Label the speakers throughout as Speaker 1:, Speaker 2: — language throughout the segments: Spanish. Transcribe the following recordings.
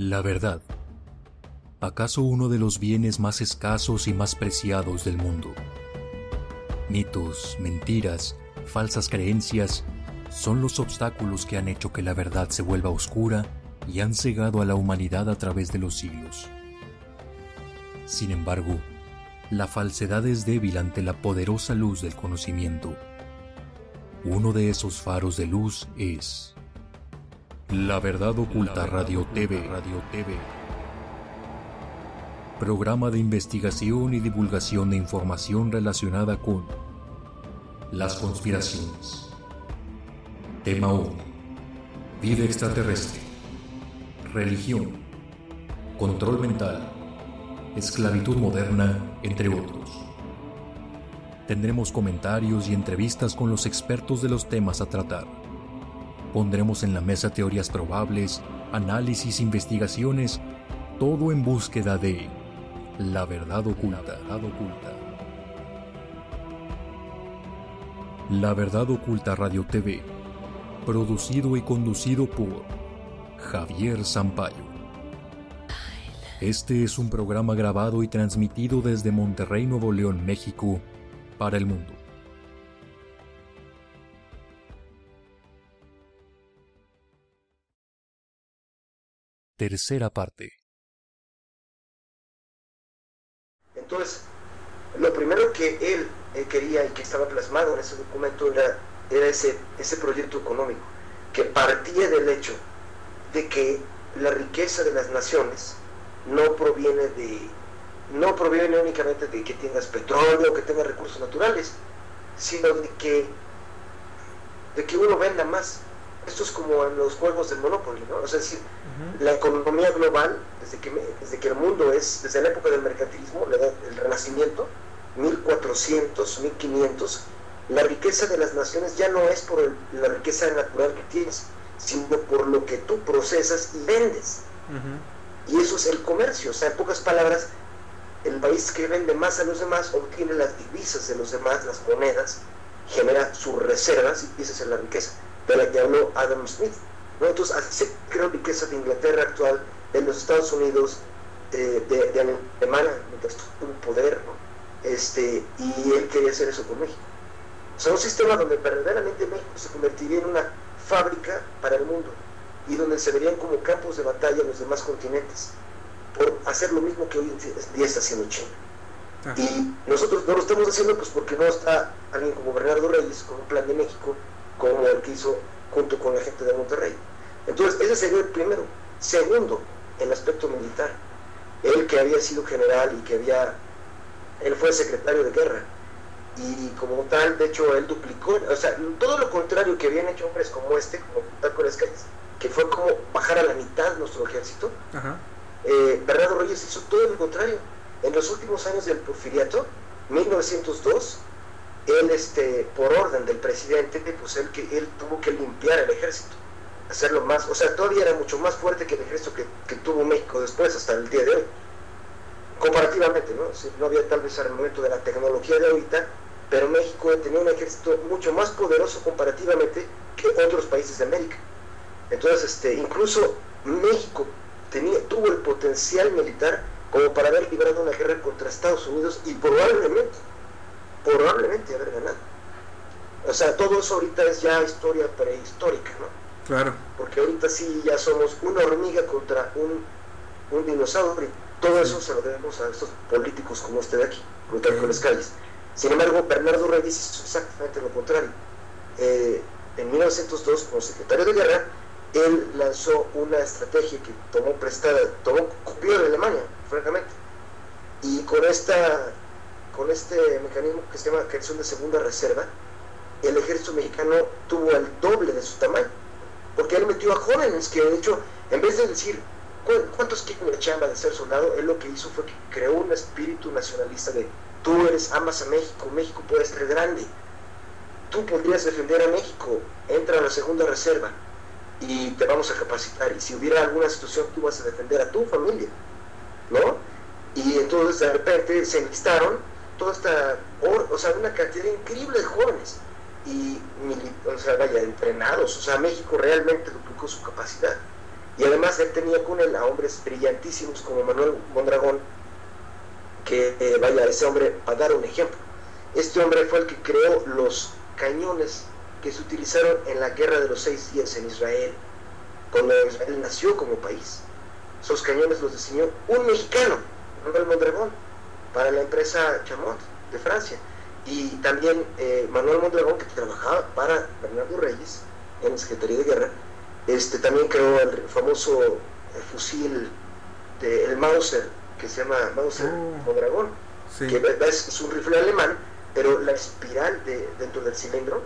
Speaker 1: La verdad. ¿Acaso uno de los bienes más escasos y más preciados del mundo? Mitos, mentiras, falsas creencias son los obstáculos que han hecho que la verdad se vuelva oscura y han cegado a la humanidad a través de los siglos. Sin embargo, la falsedad es débil ante la poderosa luz del conocimiento. Uno de esos faros de luz es La Verdad Oculta Radio TV. Programa de investigación y divulgación de información relacionada con las conspiraciones. Tema 1. Vida extraterrestre. Religión. Control mental. Esclavitud moderna, entre otros. Tendremos comentarios y entrevistas con los expertos de los temas a tratar. Pondremos en la mesa teorías probables, análisis, investigaciones, todo en búsqueda de la verdad oculta. La Verdad Oculta Radio TV, producido y conducido por Javier Sampaio. Este es un programa grabado y transmitido desde Monterrey, Nuevo León, México, para el mundo. Tercera parte.
Speaker 2: Entonces, lo primero que él quería y que estaba plasmado en ese documento era ese proyecto económico, que partía del hecho de que la riqueza de las naciones no proviene únicamente de que tengas petróleo o que tengas recursos naturales, sino de que uno venda más. Esto es como en los juegos del Monopoly, ¿no? O sea, es decir, la economía global, desde que el mundo es, desde la época del mercantilismo, el Renacimiento, 1400, 1500, la riqueza de las naciones ya no es por la riqueza natural que tienes, sino por lo que tú procesas y vendes. Y eso es el comercio. O sea, en pocas palabras, el país que vende más a los demás obtiene las divisas de los demás, las monedas, genera sus reservas y esa es la riqueza de la que habló Adam Smith, ¿no? Entonces así se creó riqueza de Inglaterra actual, de los Estados Unidos, de Alemania, mientras tuvo poder, ¿no? Y él quería hacer eso con México. O sea, un sistema donde verdaderamente México se convertiría en una fábrica para el mundo y donde se verían como campos de batalla los demás continentes por hacer lo mismo que hoy en día está haciendo China. Y nosotros no lo estamos haciendo pues porque no está alguien como Bernardo Reyes con un plan de México como el que hizo junto con la gente de Monterrey. Entonces ese sería el primero. Segundo, el aspecto militar. Él que había sido general y él fue secretario de guerra y como tal, de hecho, él duplicó, o sea, todo lo contrario que habían hecho hombres como como Taco Calles, que fue como bajar a la mitad nuestro ejército. Bernardo Reyes hizo todo lo contrario. En los últimos años del Porfiriato, 1902, él, por orden del presidente, pues él tuvo que limpiar el ejército, hacerlo más, o sea, todavía era mucho más fuerte que el ejército que tuvo México después, hasta el día de hoy, comparativamente, ¿no? O sea, no había tal vez armamento de la tecnología de ahorita, pero México tenía un ejército mucho más poderoso comparativamente que otros países de América. Entonces, incluso México tuvo el potencial militar como para haber librado una guerra contra Estados Unidos y probablemente haber ganado. O sea, todo eso ahorita es ya historia prehistórica, ¿no? Claro. Porque ahorita sí ya somos una hormiga contra un dinosaurio. Todo eso se lo debemos a estos políticos como este de aquí, Plutarco Calles. Sin embargo, Bernardo Reyes hizo exactamente lo contrario. En 1902, como secretario de guerra, él lanzó una estrategia que copió de Alemania, francamente, y con este mecanismo que se llama creación de segunda reserva, el ejército mexicano tuvo el doble de su tamaño, porque él metió a jóvenes que, de hecho, en vez de decir ¿cuántos quieren la chamba de ser soldado?, él lo que hizo fue que creó un espíritu nacionalista de tú amas a México, México puede ser grande, tú podrías defender a México, entra a la segunda reserva y te vamos a capacitar, y si hubiera alguna situación tú vas a defender a tu familia, ¿no? Y entonces de repente se enlistaron toda una cantidad increíble de jóvenes y entrenados. O sea, México realmente duplicó su capacidad Y además él tenía con él a hombres brillantísimos como Manuel Mondragón, que vaya, ese hombre, para dar un ejemplo, este hombre fue el que creó los cañones que se utilizaron en la Guerra de los 6 días en Israel, cuando Israel nació como país. Esos cañones los diseñó un mexicano, Manuel Mondragón, para la empresa Chamot de Francia. Y también Manuel Mondragón, que trabajaba para Bernardo Reyes en la Secretaría de Guerra, también creó el famoso fusil el Mauser, que se llama Mauser Mondragón, sí, que es un rifle alemán, pero la espiral dentro del cilindro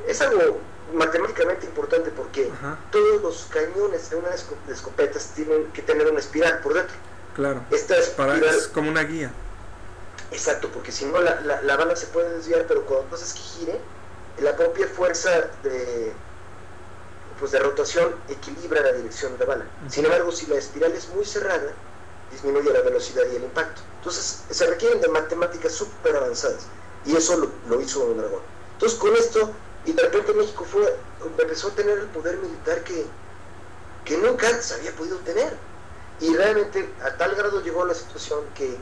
Speaker 2: es algo matemáticamente importante, porque todos los cañones de una de escopetas tienen que tener una espiral por dentro.
Speaker 3: Claro,
Speaker 2: esta espiral
Speaker 3: es como una guía.
Speaker 2: Exacto, porque si no la bala se puede desviar, pero cuando haces que gire, la propia fuerza de rotación equilibra la dirección de la bala. Sin embargo, si la espiral es muy cerrada, disminuye la velocidad y el impacto. Entonces se requieren de matemáticas súper avanzadas, y eso lo hizo Mondragón. Entonces con esto, y de repente México empezó a tener el poder militar que nunca antes había podido tener, y realmente a tal grado llegó a la situación que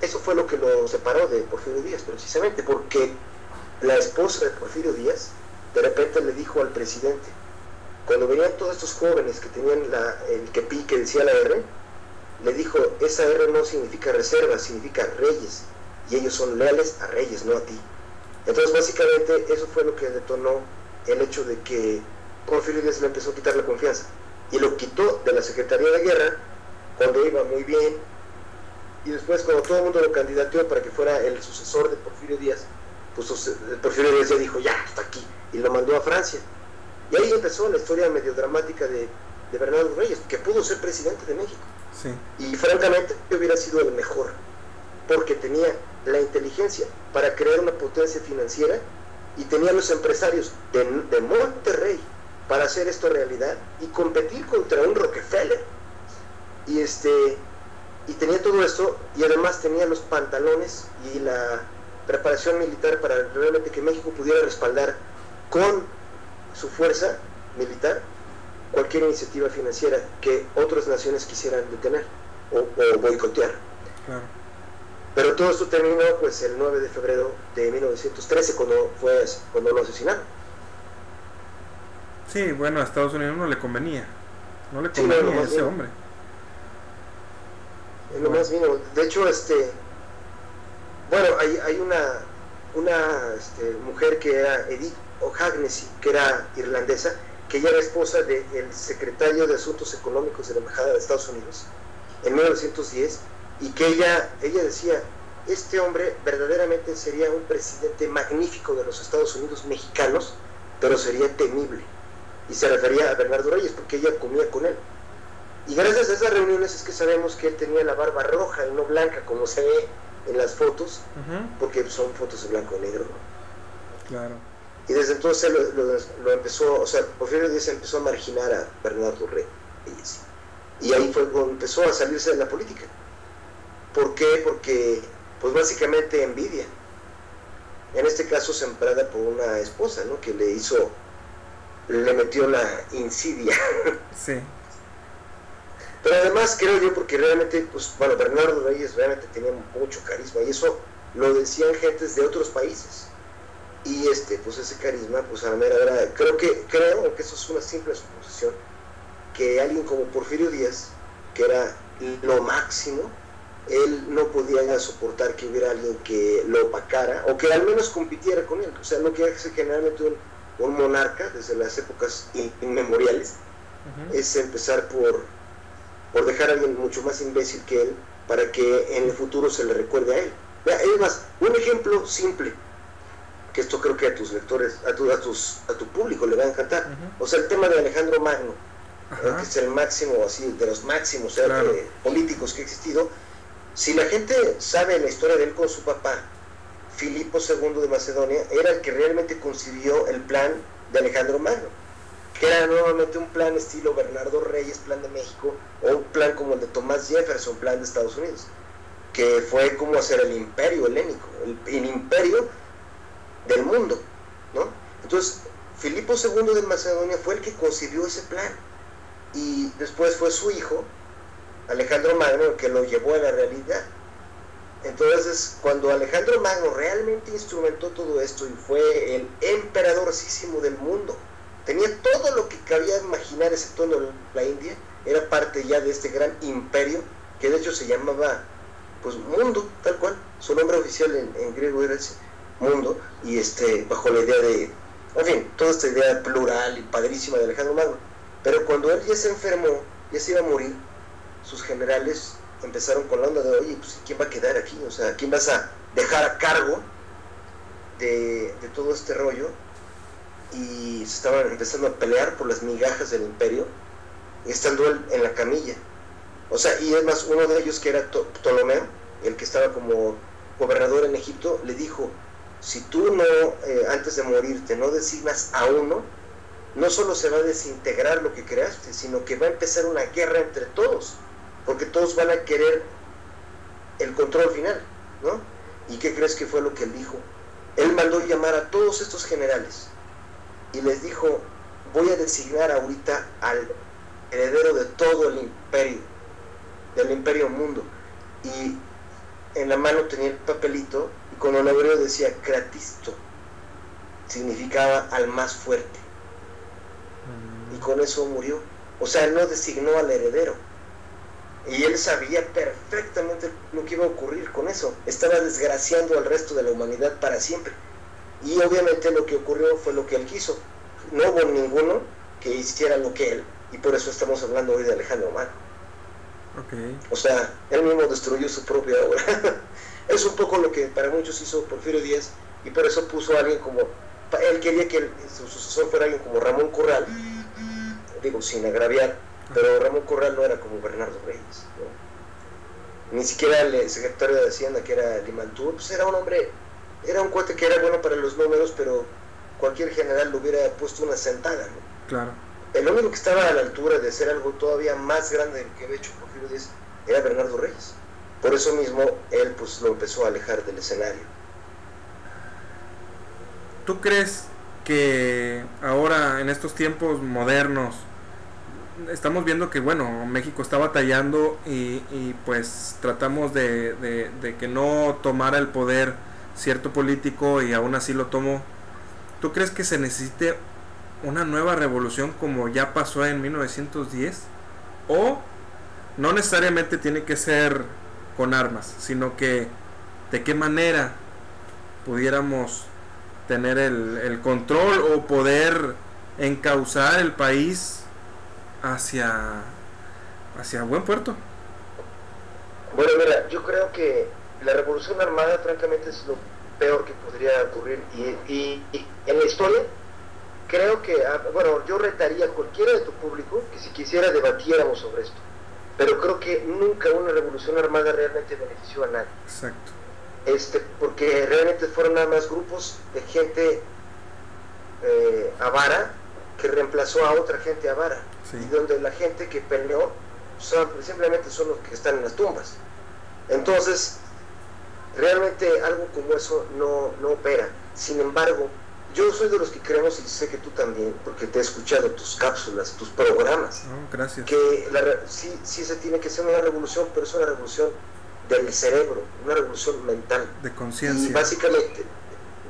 Speaker 2: eso fue lo que lo separó de Porfirio Díaz, precisamente porque la esposa de Porfirio Díaz de repente le dijo al presidente, cuando venían todos estos jóvenes que tenían el kepi que decía la R, le dijo, esa R no significa reserva, significa reyes, y ellos son leales a reyes, no a ti. Entonces básicamente eso fue lo que detonó el hecho de que Porfirio Díaz le empezó a quitar la confianza, y lo quitó de la Secretaría de Guerra cuando iba muy bien, y después cuando todo el mundo lo candidateó para que fuera el sucesor de Porfirio Díaz, pues Porfirio Díaz ya dijo, ya, hasta aquí, y lo mandó a Francia. Y ahí empezó la historia medio dramática de Bernardo Reyes, que pudo ser presidente de México.
Speaker 3: Sí.
Speaker 2: Y francamente hubiera sido el mejor, porque tenía la inteligencia para crear una potencia financiera, y tenía los empresarios de Monterrey para hacer esto realidad y competir contra un Rockefeller. Y tenía todo esto, y además tenía los pantalones y la preparación militar para realmente que México pudiera respaldar con su fuerza militar cualquier iniciativa financiera que otras naciones quisieran detener o boicotear.
Speaker 3: Claro.
Speaker 2: Pero todo esto terminó pues el 9 de febrero de 1913 cuando lo asesinaron.
Speaker 3: Sí, bueno, a Estados Unidos no le convenía a ese hombre.
Speaker 2: Es lo más mínimo. De hecho, bueno, hay una mujer que era Edith O'Hagnessy, que era irlandesa, que ella era esposa del secretario de Asuntos Económicos de la Embajada de Estados Unidos en 1910, y que ella decía, este hombre verdaderamente sería un presidente magnífico de los Estados Unidos mexicanos, pero sería temible, y se refería a Bernardo Reyes porque ella comía con él. Y gracias a esas reuniones es que sabemos que él tenía la barba roja y no blanca, como se ve en las fotos, porque son fotos de blanco y negro, ¿no?
Speaker 3: Claro.
Speaker 2: Y desde entonces lo empezó, o sea, Porfirio Díaz empezó a marginar a Bernardo Reyes. Y ahí fue cuando empezó a salirse de la política. ¿Por qué? Porque, pues básicamente envidia. En este caso sembrada por una esposa, ¿no? Que le metió la insidia.
Speaker 3: Sí.
Speaker 2: Pero además creo yo, porque realmente, pues bueno, Bernardo Reyes realmente tenía mucho carisma, y eso lo decían gentes de otros países. Y pues ese carisma, pues a la mera hora, creo que eso es una simple suposición, que alguien como Porfirio Díaz, que era lo máximo, él no podía soportar que hubiera alguien que lo opacara, o que al menos compitiera con él. O sea, no que generalmente un monarca, desde las épocas inmemoriales, es empezar por dejar a alguien mucho más imbécil que él, para que en el futuro se le recuerde a él. Es más, un ejemplo simple, que esto creo que a tus lectores, a tu público le va a encantar. O sea, el tema de Alejandro Magno, que es el máximo, así, de los máximos políticos que ha existido. Si la gente sabe la historia de él con su papá, Filipo II de Macedonia, era el que realmente concibió el plan de Alejandro Magno, que era nuevamente un plan estilo Bernardo Reyes, plan de México, o un plan como el de Thomas Jefferson, plan de Estados Unidos, que fue como hacer el imperio helénico, el imperio del mundo, ¿no? Entonces, Filipo II de Macedonia fue el que concibió ese plan, y después fue su hijo, Alejandro Magno, el que lo llevó a la realidad. Entonces, cuando Alejandro Magno realmente instrumentó todo esto y fue el emperadorcísimo del mundo, tenía todo lo que cabía imaginar, excepto la India, era parte ya de este gran imperio, que de hecho se llamaba, pues, Mundo, tal cual. Su nombre oficial en griego era ese, Mundo, y bajo la idea de, en fin, toda esta idea plural y padrísima de Alejandro Magno. Pero cuando él ya se enfermó, ya se iba a morir, sus generales empezaron con la onda de, oye, pues, ¿quién va a quedar aquí? O sea, ¿quién vas a dejar a cargo de todo este rollo? Y se estaban empezando a pelear por las migajas del imperio, estando él en la camilla. O sea, y es más, uno de ellos, que era Ptolomeo, el que estaba como gobernador en Egipto, le dijo, si tú no, antes de morirte, no designas a uno, no solo se va a desintegrar lo que creaste, sino que va a empezar una guerra entre todos, porque todos van a querer el control final, ¿no? ¿Y qué crees que fue lo que él dijo? Él mandó llamar a todos estos generales y les dijo, voy a designar ahorita al heredero de todo el imperio, del imperio mundo. Y en la mano tenía el papelito, y con el hebreo decía Kratisto, significaba al más fuerte, y con eso murió. O sea, él no designó al heredero, y él sabía perfectamente lo que iba a ocurrir con eso. Estaba desgraciando al resto de la humanidad para siempre, y obviamente lo que ocurrió fue lo que él quiso. No hubo ninguno que hiciera lo que él, y por eso estamos hablando hoy de Alejandro Magno.
Speaker 3: Okay.
Speaker 2: O sea, él mismo destruyó su propia obra. Es un poco lo que para muchos hizo Porfirio Díaz, y por eso puso a alguien como, él quería que su sucesor fuera alguien como Ramón Corral, digo, sin agraviar, pero Ramón Corral no era como Bernardo Reyes, ¿no? Ni siquiera el secretario de Hacienda, que era Limantú, pues era un hombre, era un cuate que era bueno para los números, pero cualquier general le hubiera puesto una sentada, ¿no?
Speaker 3: Claro.
Speaker 2: El único que estaba a la altura de hacer algo todavía más grande de lo que había hecho Porfirio Díaz era Bernardo Reyes. Por eso mismo él, pues, lo empezó a alejar del escenario.
Speaker 3: ¿Tú crees que ahora, en estos tiempos modernos, estamos viendo que, bueno, México está batallando y pues tratamos de que no tomara el poder cierto político, y aún así lo tomó? ¿Tú crees que se necesite una nueva revolución como ya pasó en 1910? ¿O no necesariamente tiene que ser con armas, sino que de qué manera pudiéramos tener el control o poder encauzar el país hacia buen puerto?
Speaker 2: Bueno, mira, yo creo que la revolución armada francamente es lo peor que podría ocurrir, y en la historia creo que, bueno, yo retaría a cualquiera de tu público que si quisiera debatiéramos sobre esto, pero creo que nunca una revolución armada realmente benefició a nadie.
Speaker 3: Exacto.
Speaker 2: Porque realmente fueron nada más grupos de gente avara que reemplazó a otra gente avara, sí. Y donde la gente que peleó simplemente son los que están en las tumbas. Entonces, realmente algo como eso no opera. Sin embargo, yo soy de los que creemos, y sé que tú también, porque te he escuchado tus cápsulas, tus programas,
Speaker 3: gracias,
Speaker 2: que sí se tiene que hacer una revolución, pero es una revolución del cerebro, una revolución mental,
Speaker 3: de conciencia,
Speaker 2: y básicamente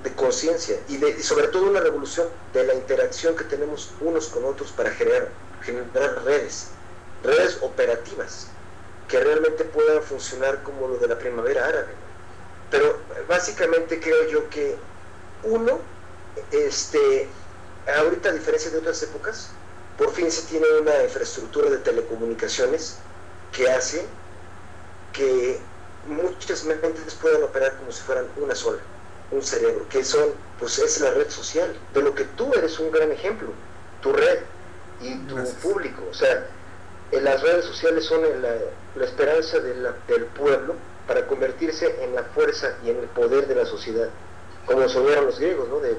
Speaker 2: de conciencia, y sobre todo una revolución de la interacción que tenemos unos con otros para generar redes operativas que realmente puedan funcionar como lo de la primavera árabe. Pero básicamente creo yo que ahorita, a diferencia de otras épocas, por fin se tiene una infraestructura de telecomunicaciones que hace que muchas mentes puedan operar como si fueran una sola, un cerebro, que pues es la red social, de lo que tú eres un gran ejemplo, tu red y tu público. O sea, las redes sociales son la esperanza del pueblo para convertirse en la fuerza y en el poder de la sociedad, como soñaron los griegos, ¿no? de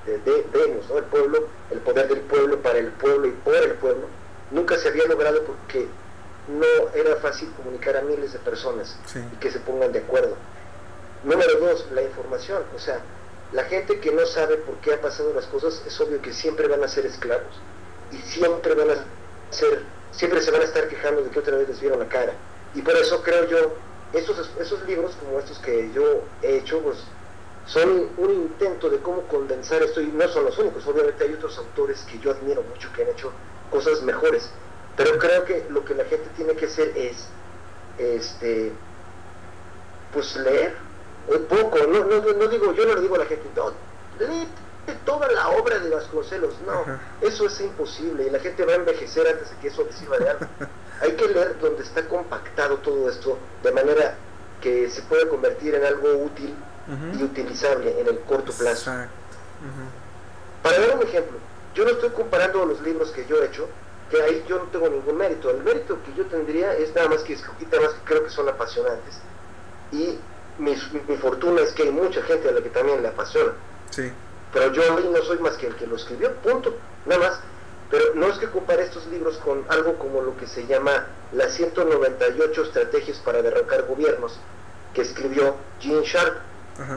Speaker 2: Demos, ¿no? El poder del pueblo para el pueblo y por el pueblo. Nunca se había logrado porque no era fácil comunicar a miles de personas, sí, y que se pongan de acuerdo. Número 2, la información. O sea, la gente que no sabe por qué han pasado las cosas, es obvio que siempre van a ser esclavos y siempre van a siempre se van a estar quejando de que otra vez les vieron la cara. Y por eso creo yo, esos libros como estos que yo he hecho, pues son un intento de cómo condensar esto, y no son los únicos, obviamente hay otros autores que yo admiro mucho que han hecho cosas mejores, pero creo que lo que la gente tiene que hacer es pues leer un poco, no digo, yo no le digo a la gente, no, lee toda la obra de Vasconcelos, no, eso es imposible, y la gente va a envejecer antes de que eso les sirva de algo. Hay que leer donde está compactado todo esto, de manera que se pueda convertir en algo útil y utilizable en el corto plazo. Para dar un ejemplo, yo no estoy comparando los libros que yo he hecho, que ahí yo no tengo ningún mérito. El mérito que yo tendría es nada más que escogí temas que creo que son apasionantes, y mi fortuna es que hay mucha gente a la que también le apasiona.
Speaker 3: Sí.
Speaker 2: Pero yo ahí no soy más que el que lo escribió, punto, nada más. Pero no es que compare estos libros con algo como lo que se llama las 198 estrategias para derrocar gobiernos, que escribió Gene Sharp,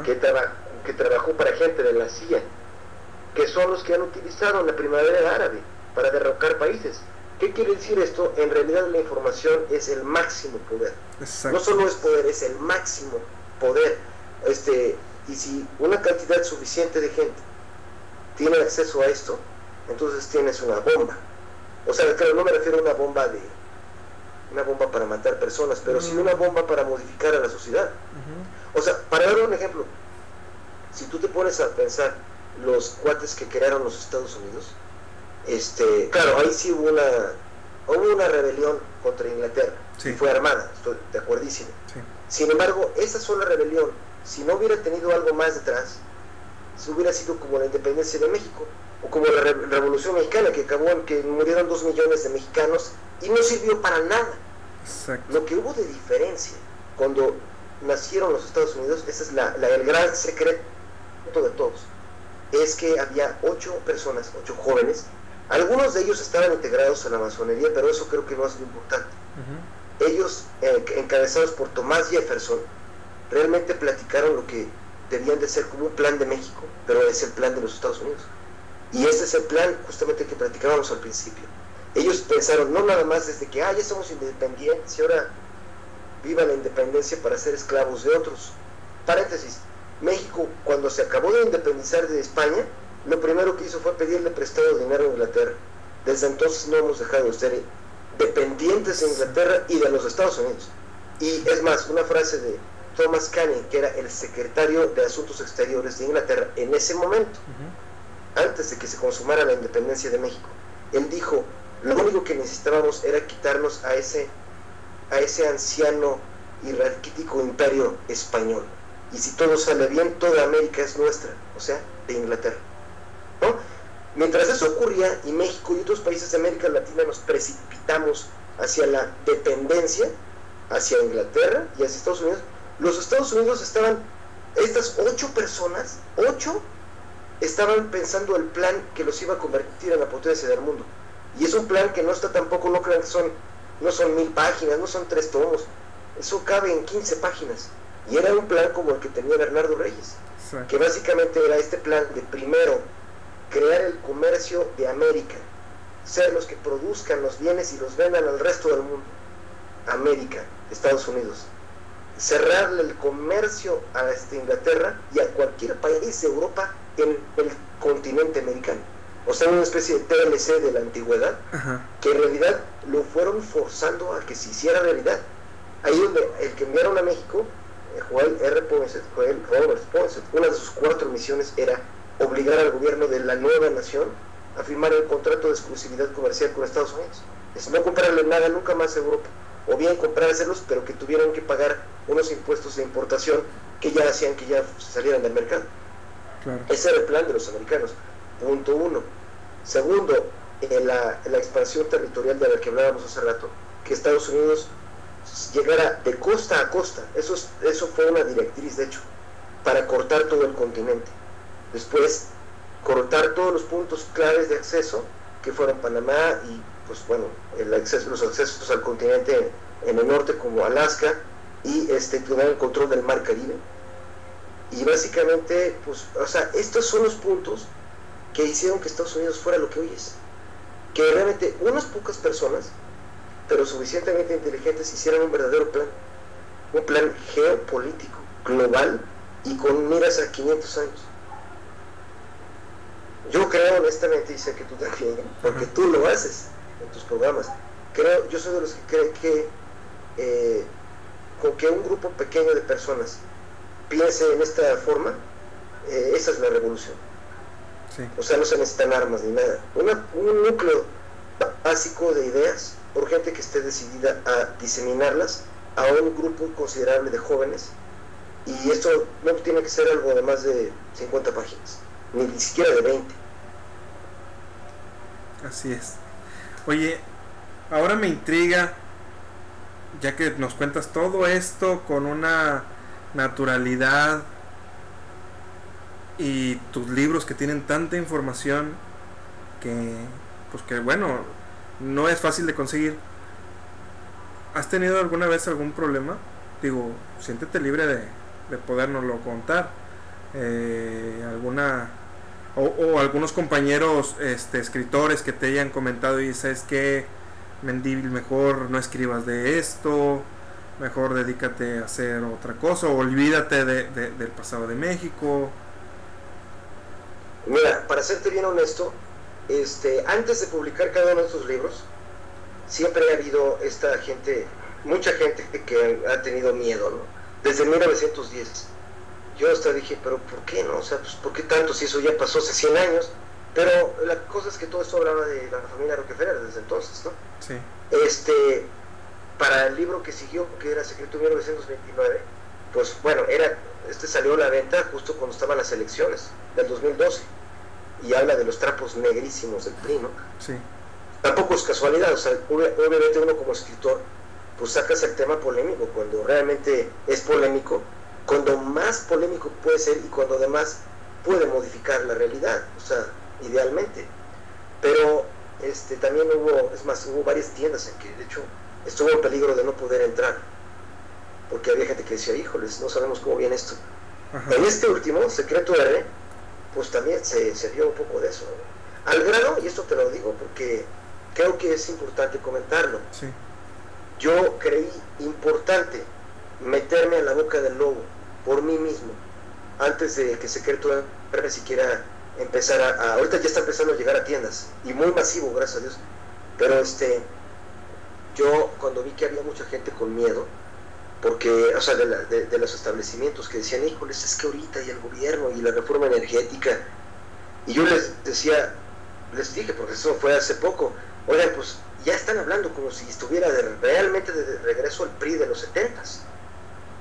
Speaker 2: que trabajó para gente de la CIA, que son los que han utilizado la primavera árabe para derrocar países. ¿Qué quiere decir esto? En realidad la información es el máximo poder. Exacto. No solo es poder, es el máximo poder. Y si una cantidad suficiente de gente tiene acceso a esto, entonces tienes una bomba. O sea, claro, no me refiero a una bomba para matar personas, pero sí una bomba para modificar a la sociedad. O sea, para dar un ejemplo, si tú te pones a pensar los cuates que crearon los Estados Unidos, claro, ahí sí hubo una rebelión contra Inglaterra, y fue armada, estoy de acuerdísimo. Sin embargo, esa sola rebelión, si no hubiera tenido algo más detrás, si hubiera sido como la independencia de México, o como la Revolución Mexicana, que acabó en que murieron 2 millones de mexicanos y no sirvió para nada.
Speaker 3: Exacto.
Speaker 2: Lo que hubo de diferencia cuando nacieron los Estados Unidos, ese es el gran secreto de todos, es que había 8 personas, 8 jóvenes, algunos de ellos estaban integrados a la masonería, pero eso creo que no es lo importante. Ellos, encabezados por Thomas Jefferson, realmente platicaron lo que debían de ser como un plan de México, pero es el plan de los Estados Unidos. Y este es el plan justamente que platicábamos al principio. Ellos pensaron, no nada más desde que ya somos independientes y ahora viva la independencia para ser esclavos de otros. Paréntesis, México cuando se acabó de independizar de España, lo primero que hizo fue pedirle prestado dinero a Inglaterra. Desde entonces no hemos dejado de ser dependientes de Inglaterra y de los Estados Unidos. Y es más, una frase de Thomas Canning, que era el secretario de Asuntos Exteriores de Inglaterra en ese momento, antes de que se consumara la independencia de México, él dijo, lo único que necesitábamos era quitarnos a ese anciano y raquítico imperio español, y si todo sale bien, toda América es nuestra, o sea, de Inglaterra, ¿no? Mientras eso ocurría, y México y otros países de América Latina nos precipitamos hacia la dependencia, hacia Inglaterra y hacia Estados Unidos, los Estados Unidos estas 8 personas, estaban pensando el plan que los iba a convertir en la potencia del mundo. Y es un plan que no está tampoco, no crean que no son 1000 páginas, no son 3 tomos, eso cabe en 15 páginas. Y era un plan como el que tenía Bernardo Reyes, que básicamente era este plan de primero crear el comercio de América, ser los que produzcan los bienes y los vendan al resto del mundo, América, Estados Unidos, cerrarle el comercio a Inglaterra y a cualquier país de Europa en el continente americano. O sea, una especie de TLC de la antigüedad, que en realidad lo fueron forzando a que se hiciera realidad. Ahí donde el que enviaron a México, Joel Roberts Poinsett, una de sus 4 misiones era obligar al gobierno de la nueva nación a firmar el contrato de exclusividad comercial con Estados Unidos. Es no comprarle nada nunca más a Europa, o bien comprárselos, pero que tuvieran que pagar unos impuestos de importación que ya hacían que ya salieran del mercado. Claro. Ese era el plan de los americanos, punto 1. Segundo, la expansión territorial de la que hablábamos hace rato, que Estados Unidos llegara de costa a costa, eso fue una directriz de hecho, para cortar todo el continente. Después, cortar todos los puntos claves de acceso, que fueron Panamá y pues bueno, los accesos al continente en el norte como Alaska, y tener el control del mar Caribe. Y básicamente, pues, o sea, estos son los puntos que hicieron que Estados Unidos fuera lo que hoy es, que realmente unas pocas personas, pero suficientemente inteligentes, hicieran un verdadero plan, un plan geopolítico, global y con miras a 500 años. Yo creo honestamente, y sé que tú también, porque tú lo haces en tus programas, yo soy de los que creen que con que un grupo pequeño de personas piense en esta forma, esa es la revolución. Sí. O sea, no se necesitan armas ni nada. Un núcleo básico de ideas, por gente que esté decidida a diseminarlas a un grupo considerable de jóvenes, y esto no tiene que ser algo de más de 50 páginas, ni siquiera de 20.
Speaker 3: Así es. Oye, ahora me intriga, ya que nos cuentas todo esto con una naturalidad y tus libros que tienen tanta información que bueno, no es fácil de conseguir. ¿Has tenido alguna vez algún problema? Digo, siéntete libre de podérnoslo contar. O algunos compañeros escritores que te hayan comentado y sabes que Mendívil, mejor no escribas de esto, mejor dedícate a hacer otra cosa, o olvídate del pasado de México.
Speaker 2: Mira, para serte bien honesto, antes de publicar cada uno de estos libros, siempre ha habido mucha gente que ha tenido miedo, ¿no? Desde 1910. Yo hasta dije, pero ¿por qué no? O sea, pues ¿por qué tanto si eso ya pasó hace 100 años? Pero la cosa es que todo esto hablaba de la familia Rockefeller desde entonces, ¿no?
Speaker 3: Sí.
Speaker 2: Para el libro que siguió, que era Secreto 1929, pues bueno, salió a la venta justo cuando estaban las elecciones del 2012, y habla de los trapos negrísimos del PRI, ¿no?
Speaker 3: Sí.
Speaker 2: Tampoco es casualidad, o sea, obviamente uno como escritor, pues sacas el tema polémico cuando realmente es polémico, cuando más polémico puede ser y cuando además puede modificar la realidad, o sea, idealmente. Pero también hubo varias tiendas en que de hecho estuvo en peligro de no poder entrar, porque había gente que decía, híjoles, no sabemos cómo viene esto. Ajá. En este último, Secreto R, pues también se vio un poco de eso, ¿no? Al grado, y esto te lo digo porque creo que es importante comentarlo,
Speaker 3: sí.
Speaker 2: Yo creí importante meterme en la boca del lobo por mí mismo, antes de que Secreto R siquiera empezara ahorita ya está empezando a llegar a tiendas, y muy masivo, gracias a Dios, pero yo cuando vi que había mucha gente con miedo, porque, o sea, de los establecimientos que decían, híjoles, es que ahorita y el gobierno y la reforma energética, y yo les dije, porque eso fue hace poco, oigan, pues ya están hablando como si estuviera realmente de regreso al PRI de los 70s.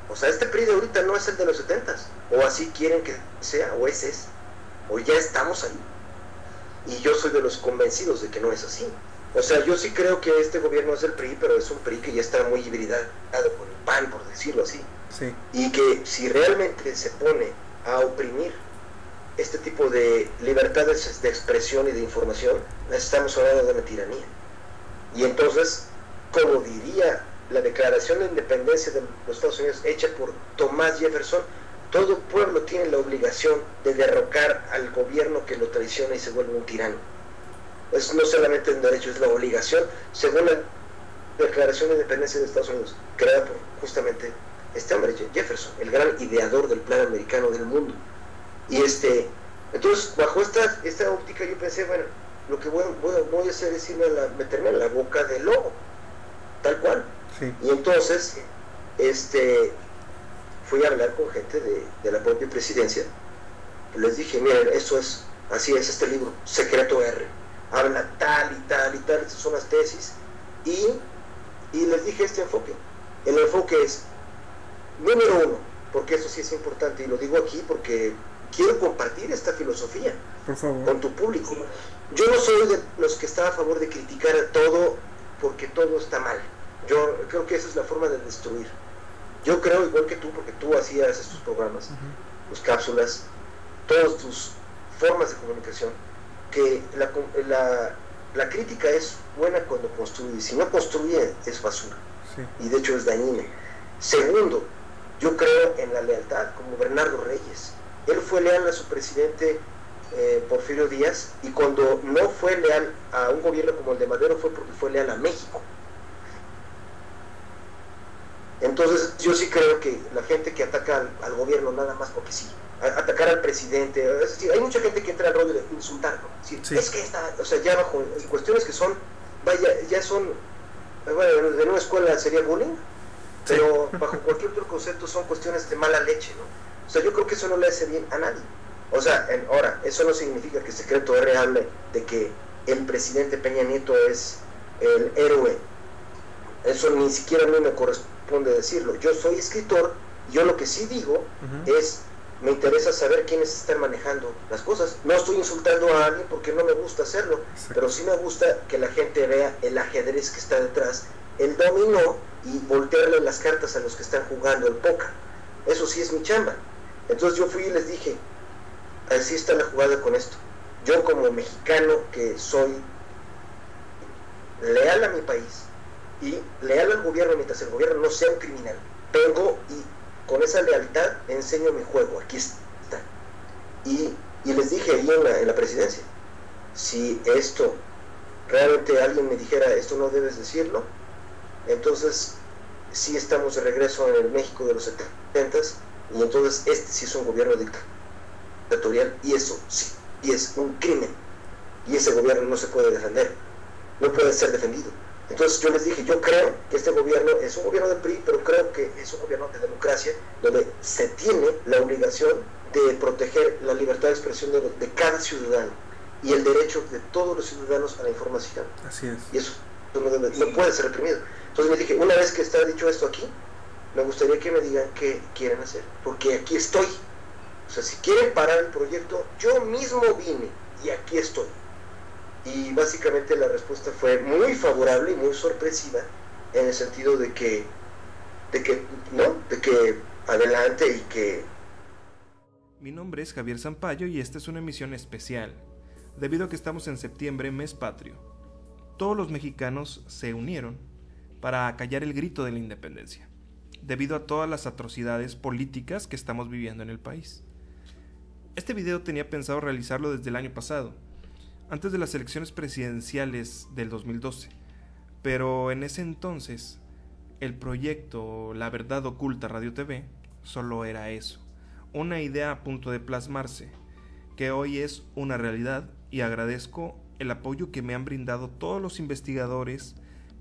Speaker 2: O sea, este PRI de ahorita no es el de los 70s, o así quieren que sea, o ese es, o ya estamos ahí. Y yo soy de los convencidos de que no es así. O sea, yo sí creo que este gobierno es el PRI, pero es un PRI que ya está muy hibridado con el PAN, por decirlo así.
Speaker 3: Sí.
Speaker 2: Y que si realmente se pone a oprimir este tipo de libertades de expresión y de información, estamos hablando de una tiranía. Y entonces, como diría la Declaración de Independencia de los Estados Unidos, hecha por Thomas Jefferson, todo pueblo tiene la obligación de derrocar al gobierno que lo traiciona y se vuelve un tirano. Es no solamente un derecho, es la obligación, según la Declaración de Independencia de Estados Unidos, creada por justamente este hombre, Jefferson, el gran ideador del plan americano del mundo. Y entonces, bajo esta óptica, yo pensé, bueno, lo que voy a hacer es meterme en la boca del lobo, tal cual.
Speaker 3: Sí.
Speaker 2: Y entonces, fui a hablar con gente de la propia presidencia. Les dije, miren, así es este libro, Secreto R. Habla tal y tal y tal, estas son las tesis. Y les dije este enfoque. El enfoque es, número uno, porque eso sí es importante, y lo digo aquí porque quiero compartir esta filosofía con tu público. Yo no soy de los que está a favor de criticar a todo porque todo está mal. Yo creo que esa es la forma de destruir. Yo creo, igual que tú, porque tú hacías estos programas, tus cápsulas, todas tus formas de comunicación, que la crítica es buena cuando construye. Si no construye, es basura. Sí. Y de hecho es dañina. Segundo, yo creo en la lealtad, como Bernardo Reyes. Él fue leal a su presidente Porfirio Porfirio Díaz, y cuando no fue leal a un gobierno como el de Madero fue porque fue leal a México. Entonces yo sí creo que la gente que ataca al gobierno nada más porque sí, atacar al presidente, es decir, hay mucha gente que entra al rol de insultarlo, ¿sí? Sí. Es que está, o sea, ya bajo cuestiones que son, vaya, ya son, bueno, en una escuela sería bullying, pero sí, bajo cualquier otro concepto son cuestiones de mala leche, ¿no? O sea, yo creo que eso no le hace bien a nadie. O sea, ahora, eso no significa que el secreto es real de que el presidente Peña Nieto es el héroe. Eso ni siquiera a mí me corresponde decirlo. Yo soy escritor, yo lo que sí digo es, me interesa saber quiénes están manejando las cosas. No estoy insultando a alguien porque no me gusta hacerlo, pero sí me gusta que la gente vea el ajedrez que está detrás, el dominó, y voltearle las cartas a los que están jugando el póker. Eso sí es mi chamba. Entonces yo fui y les dije, así está la jugada con esto. Yo como mexicano que soy leal a mi país y leal al gobierno mientras el gobierno no sea un criminal, vengo y con esa lealtad enseño mi juego, aquí está. Y les dije ahí en la presidencia, si esto realmente alguien me dijera, esto no debes decirlo, entonces sí estamos de regreso en el México de los 70s, y entonces este sí es un gobierno dictatorial, y eso sí es un crimen, y ese gobierno no se puede defender, no puede ser defendido. Entonces yo les dije, yo creo que este gobierno es un gobierno del PRI, pero creo que es un gobierno de democracia, donde se tiene la obligación de proteger la libertad de expresión de cada ciudadano y el derecho de todos los ciudadanos a la información.
Speaker 3: Así es.
Speaker 2: Y eso no puede ser reprimido. Entonces me dije, una vez que está dicho esto aquí, me gustaría que me digan qué quieren hacer, porque aquí estoy. O sea, si quieren parar el proyecto, yo mismo vine y aquí estoy. Y básicamente la respuesta fue muy favorable y muy sorpresiva, en el sentido de que adelante y que...
Speaker 3: Mi nombre es Javier Sampaio y esta es una emisión especial, debido a que estamos en septiembre, mes patrio. Todos los mexicanos se unieron para acallar el grito de la independencia, debido a todas las atrocidades políticas que estamos viviendo en el país. Este video tenía pensado realizarlo desde el año pasado, antes de las elecciones presidenciales del 2012, pero en ese entonces el proyecto La Verdad Oculta Radio TV solo era eso, una idea a punto de plasmarse, que hoy es una realidad, y agradezco el apoyo que me han brindado todos los investigadores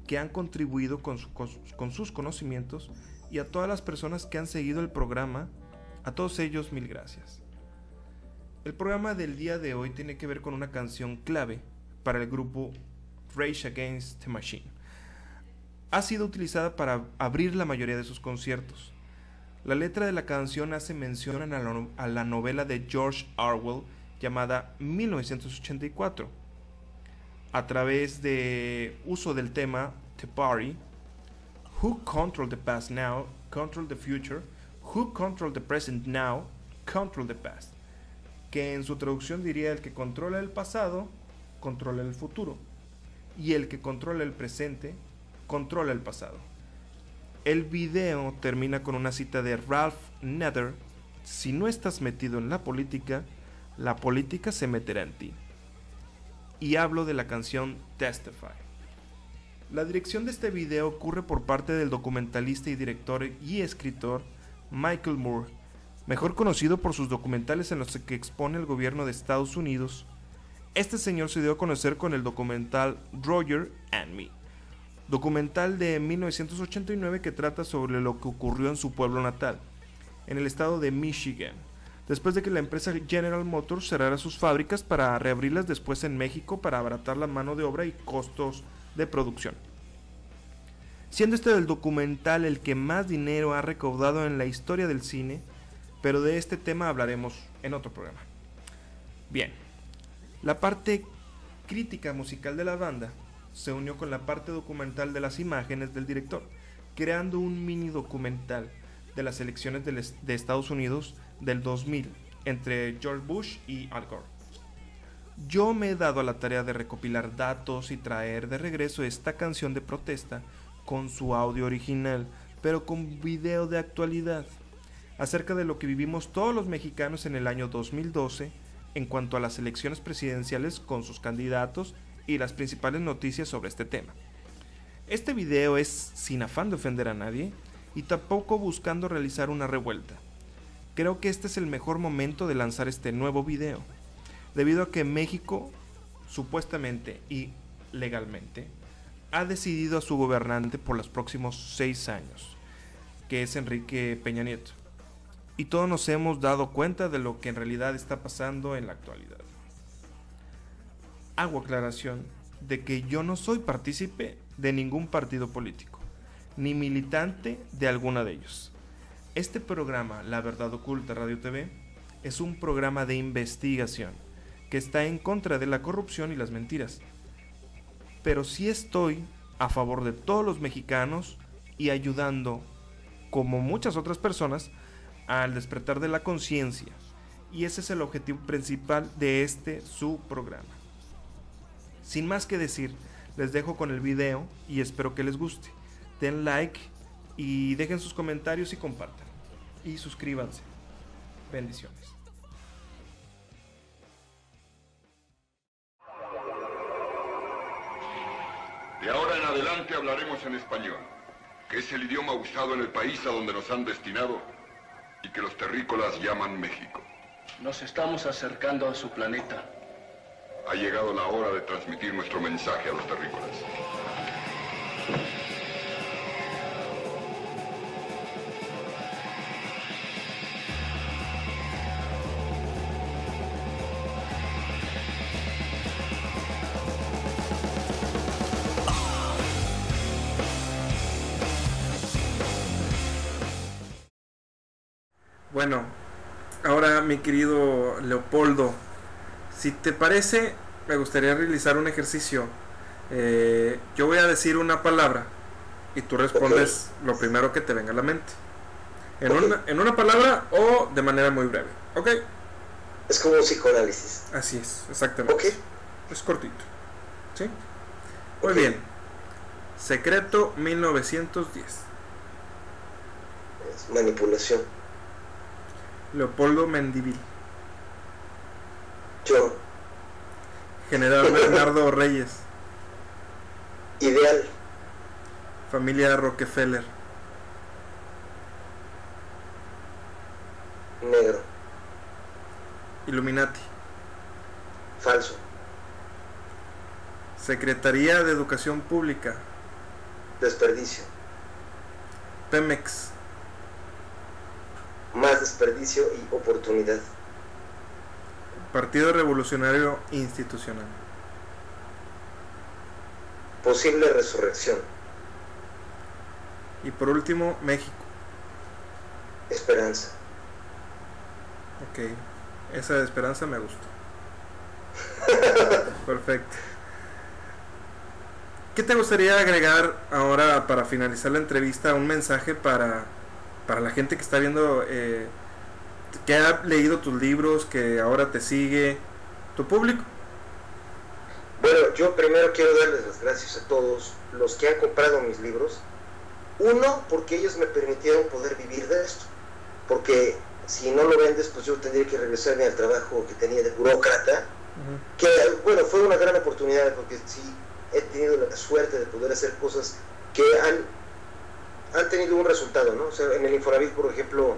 Speaker 3: que han contribuido con sus conocimientos, y a todas las personas que han seguido el programa. A todos ellos, mil gracias. El programa del día de hoy tiene que ver con una canción clave para el grupo Rage Against the Machine. Ha sido utilizada para abrir la mayoría de sus conciertos. La letra de la canción hace mención a la novela de George Orwell llamada 1984. A través de uso del tema The Party, Who control the past now, control the future. Who control the present now, control the past. Que en su traducción diría: el que controla el pasado, controla el futuro. Y el que controla el presente, controla el pasado. El video termina con una cita de Ralph Nader: si no estás metido en la política se meterá en ti. Y hablo de la canción Testify. La dirección de este video ocurre por parte del documentalista y director y escritor Michael Moore, mejor conocido por sus documentales en los que expone el gobierno de Estados Unidos. Este señor se dio a conocer con el documental Roger and Me, documental de 1989 que trata sobre lo que ocurrió en su pueblo natal, en el estado de Michigan, después de que la empresa General Motors cerrara sus fábricas para reabrirlas después en México para abaratar la mano de obra y costos de producción. Siendo este el documental el que más dinero ha recaudado en la historia del cine, pero de este tema hablaremos en otro programa. Bien, la parte crítica musical de la banda se unió con la parte documental de las imágenes del director, creando un mini documental de las elecciones de Estados Unidos del 2000 entre George Bush y Al Gore. Yo me he dado a la tarea de recopilar datos y traer de regreso esta canción de protesta con su audio original, pero con video de actualidad, acerca de lo que vivimos todos los mexicanos en el año 2012, en cuanto a las elecciones presidenciales con sus candidatos y las principales noticias sobre este tema. Este video es sin afán de ofender a nadie y tampoco buscando realizar una revuelta. Creo que este es el mejor momento de lanzar este nuevo video, debido a que México, supuestamente y legalmente, ha decidido a su gobernante por los próximos 6 años, que es Enrique Peña Nieto. Y todos nos hemos dado cuenta de lo que en realidad está pasando en la actualidad. Hago aclaración de que yo no soy partícipe de ningún partido político, ni militante de alguna de ellos. Este programa, La Verdad Oculta Radio TV, es un programa de investigación que está en contra de la corrupción y las mentiras. Pero sí estoy a favor de todos los mexicanos y ayudando, como muchas otras personas, al despertar de la conciencia. Y ese es el objetivo principal de su programa. Sin más que decir, les dejo con el video y espero que les guste. Den like y dejen sus comentarios y compartan. Y suscríbanse. Bendiciones.
Speaker 4: De ahora en adelante hablaremos en español, que es el idioma usado en el país a donde nos han destinado y que los terrícolas llaman México.
Speaker 5: Nos estamos acercando a su planeta.
Speaker 4: Ha llegado la hora de transmitir nuestro mensaje a los terrícolas.
Speaker 3: Bueno, ahora mi querido Leopoldo, si te parece, me gustaría realizar un ejercicio. Yo voy a decir una palabra y tú respondes lo primero que te venga a la mente. En una palabra o de manera muy breve, ¿ok?
Speaker 2: Es como un psicoanálisis.
Speaker 3: Así es, exactamente.
Speaker 2: Ok.
Speaker 3: Es cortito, ¿sí? Muy bien. Secreto 1910.
Speaker 2: Es manipulación.
Speaker 3: Leopoldo Mendívil.
Speaker 2: Yo.
Speaker 3: General Bernardo Reyes.
Speaker 2: Ideal.
Speaker 3: Familia Rockefeller.
Speaker 2: Negro.
Speaker 3: Illuminati.
Speaker 2: Falso.
Speaker 3: Secretaría de Educación Pública.
Speaker 2: Desperdicio.
Speaker 3: Pemex.
Speaker 2: Más desperdicio y oportunidad.
Speaker 3: Partido Revolucionario Institucional.
Speaker 2: Posible resurrección.
Speaker 3: Y por último, México.
Speaker 2: Esperanza.
Speaker 3: Ok, esa de esperanza me gustó. Perfecto. ¿Qué te gustaría agregar ahora para finalizar la entrevista? Un mensaje para la gente que está viendo, que ha leído tus libros, que ahora te sigue, tu público.
Speaker 2: Bueno, yo primero quiero darles las gracias a todos los que han comprado mis libros. Uno, porque ellos me permitieron poder vivir de esto. Porque si no lo vendes, pues yo tendría que regresarme al trabajo que tenía de burócrata. Que, bueno, fue una gran oportunidad porque sí he tenido la suerte de poder hacer cosas que han tenido un resultado, ¿no? O sea, en el Infonavit, por ejemplo,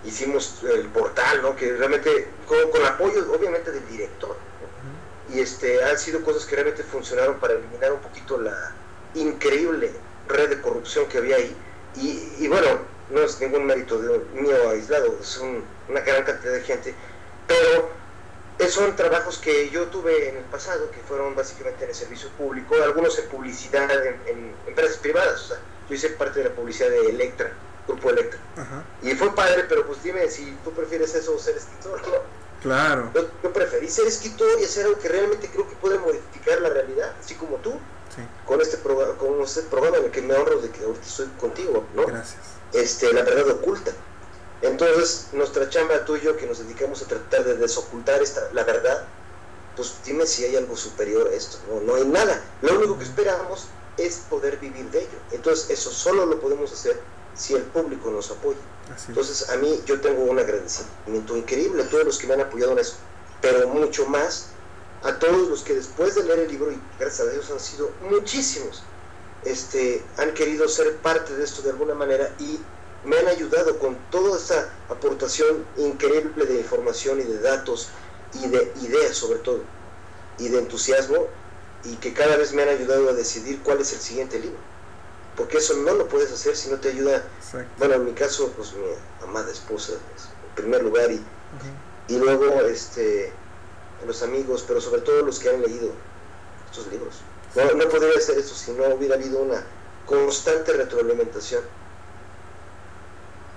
Speaker 2: hicimos el portal, ¿no? Que realmente, con apoyo, obviamente, del director, ¿no? Y han sido cosas que realmente funcionaron para eliminar un poquito la increíble red de corrupción que había ahí. Y bueno, no es ningún mérito mío aislado, es una gran cantidad de gente, pero son trabajos que yo tuve en el pasado, que fueron básicamente en el servicio público, algunos en publicidad, en empresas privadas. O sea, yo hice parte de la publicidad de Electra, Grupo Electra. Y fue padre, pero pues dime si tú prefieres eso o ser escritor, ¿no?
Speaker 3: Claro.
Speaker 2: Yo preferí ser escritor y hacer algo que realmente creo que puede modificar la realidad, así como tú,
Speaker 3: sí.
Speaker 2: con este programa en el que me honro de que ahorita estoy contigo, ¿no?
Speaker 3: Gracias.
Speaker 2: La Verdad Oculta. Entonces, nuestra chamba, tú y yo, que nos dedicamos a tratar de desocultar la verdad, pues dime si hay algo superior a esto. No hay nada. Lo único que esperamos es poder vivir de ello. Entonces, eso solo lo podemos hacer si el público nos apoya.
Speaker 3: Así es.
Speaker 2: Entonces a mí yo tengo un agradecimiento increíble a todos los que me han apoyado en eso, pero mucho más a todos los que después de leer el libro, y gracias a Dios han sido muchísimos, han querido ser parte de esto de alguna manera y me han ayudado con toda esta aportación increíble de información y de datos y de ideas sobre todo, y de entusiasmo, y que cada vez me han ayudado a decidir cuál es el siguiente libro, porque eso no lo puedes hacer si no te ayuda.
Speaker 3: Exacto.
Speaker 2: Bueno, en mi caso, pues mi amada esposa en primer lugar, y luego los amigos, pero sobre todo los que han leído estos libros. No podría hacer esto si no hubiera habido una constante retroalimentación.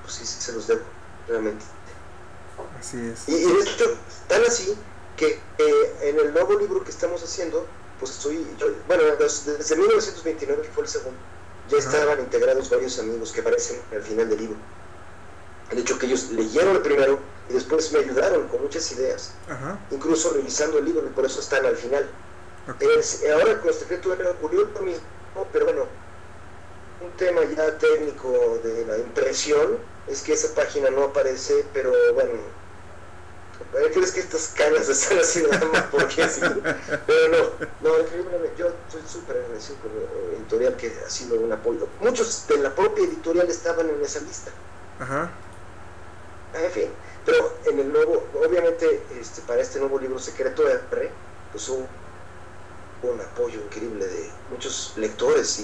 Speaker 2: Pues sí, se los debo, realmente.
Speaker 3: Así es.
Speaker 2: Y de hecho, tan así que en el nuevo libro que estamos haciendo, pues desde 1929, que fue el segundo, ya estaban integrados varios amigos que aparecen al final del libro. De hecho, que ellos leyeron el primero y después me ayudaron con muchas ideas, incluso revisando el libro, y por eso están al final. Ahora con Secreto de ocurrió lo mismo, pero bueno, un tema ya técnico de la impresión es que esa página no aparece, pero bueno, ¿crees que estas canas están así nada más porque sí? Pero no, increíblemente, yo estoy súper agradecido con el editorial que ha sido un apoyo. Muchos de la propia editorial estaban en esa lista. En fin, pero en el nuevo, obviamente, para este nuevo libro Secreto de R, pues hubo un apoyo increíble de muchos lectores,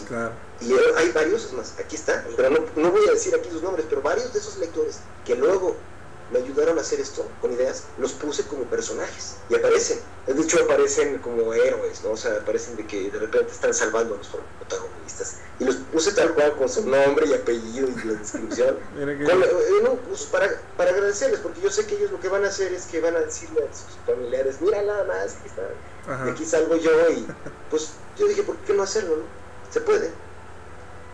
Speaker 2: y hay varios, es más, aquí está, pero no voy a decir aquí sus nombres, pero varios de esos lectores que luego me ayudaron a hacer esto con ideas, los puse como personajes y aparecen, de hecho aparecen como héroes, ¿no? O sea, aparecen de que de repente están salvando a los protagonistas, y los puse tal cual con su nombre y apellido y la descripción pues para agradecerles, porque yo sé que ellos lo que van a hacer es que van a decirle a sus familiares, mira nada más, aquí está, de aquí salgo yo, y pues yo dije, ¿por qué no hacerlo, no? Se puede.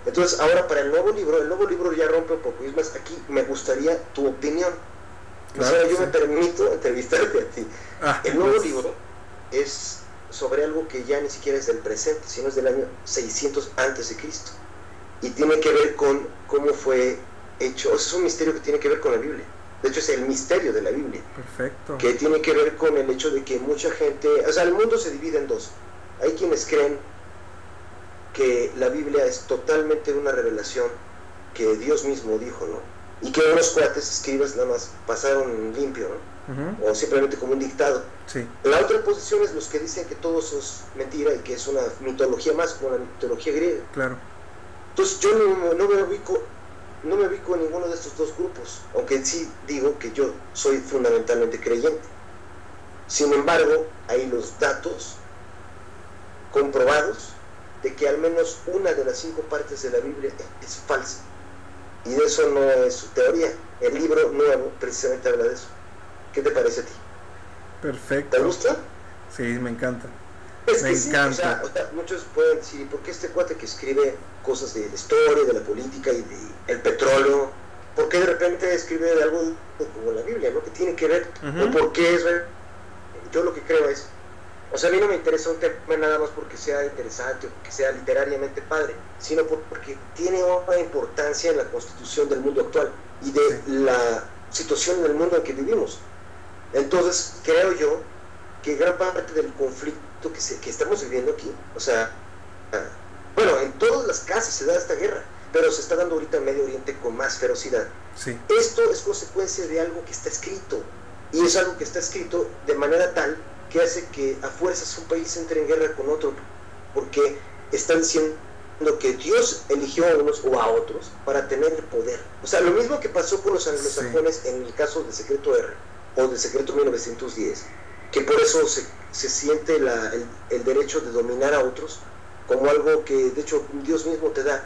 Speaker 2: Entonces ahora para el nuevo libro ya rompe un poco, y es más, aquí me gustaría tu opinión. O sea, yo me permito entrevistarte a ti. El nuevo libro es sobre algo que ya ni siquiera es del presente, sino es del año 600 a.C. y tiene que ver con cómo fue hecho. Es un misterio que tiene que ver con la Biblia. De hecho, es el misterio de la Biblia.
Speaker 3: Perfecto.
Speaker 2: Que tiene que ver con el hecho de que mucha gente, o sea, el mundo se divide en dos. Hay quienes creen que la Biblia es totalmente una revelación que Dios mismo dijo, ¿no? Y que unos cuates escribas nada más pasaron limpio, ¿no? O simplemente como un dictado.
Speaker 3: Sí.
Speaker 2: La otra posición es los que dicen que todo eso es mentira y que es una mitología más, como la mitología griega.
Speaker 3: Claro.
Speaker 2: Entonces yo no me ubico en ninguno de estos dos grupos, aunque sí digo que yo soy fundamentalmente creyente. Sin embargo, hay los datos comprobados de que al menos una de las 5 partes de la Biblia es falsa. Y de eso no es su teoría. El libro nuevo precisamente habla de eso. ¿Qué te parece a ti?
Speaker 3: Perfecto.
Speaker 2: ¿Te gusta?
Speaker 3: Sí, me encanta.
Speaker 2: Me encanta. O sea, muchos pueden decir, ¿por qué este cuate que escribe cosas de la historia, de la política y del petróleo, por qué de repente escribe de algo como la Biblia, ¿no? Que tiene que ver, o por qué es... Yo lo que creo es, o sea, a mí no me interesa un tema nada más porque sea interesante o porque sea literariamente padre, sino porque tiene una importancia en la constitución del mundo actual y de la situación en el mundo en que vivimos. Entonces, creo yo que gran parte del conflicto que estamos viviendo aquí, o sea, bueno, en todas las casas se da esta guerra, pero se está dando ahorita en Medio Oriente con más ferocidad.
Speaker 3: Sí.
Speaker 2: Esto es consecuencia de algo que está escrito, y es algo que está escrito de manera tal que hace que a fuerzas un país entre en guerra con otro, porque está diciendo que Dios eligió a unos o a otros para tener el poder. O sea, lo mismo que pasó con los anglosajones en el caso del Secreto R o del Secreto 1910, que por eso se siente el derecho de dominar a otros como algo que de hecho Dios mismo te da.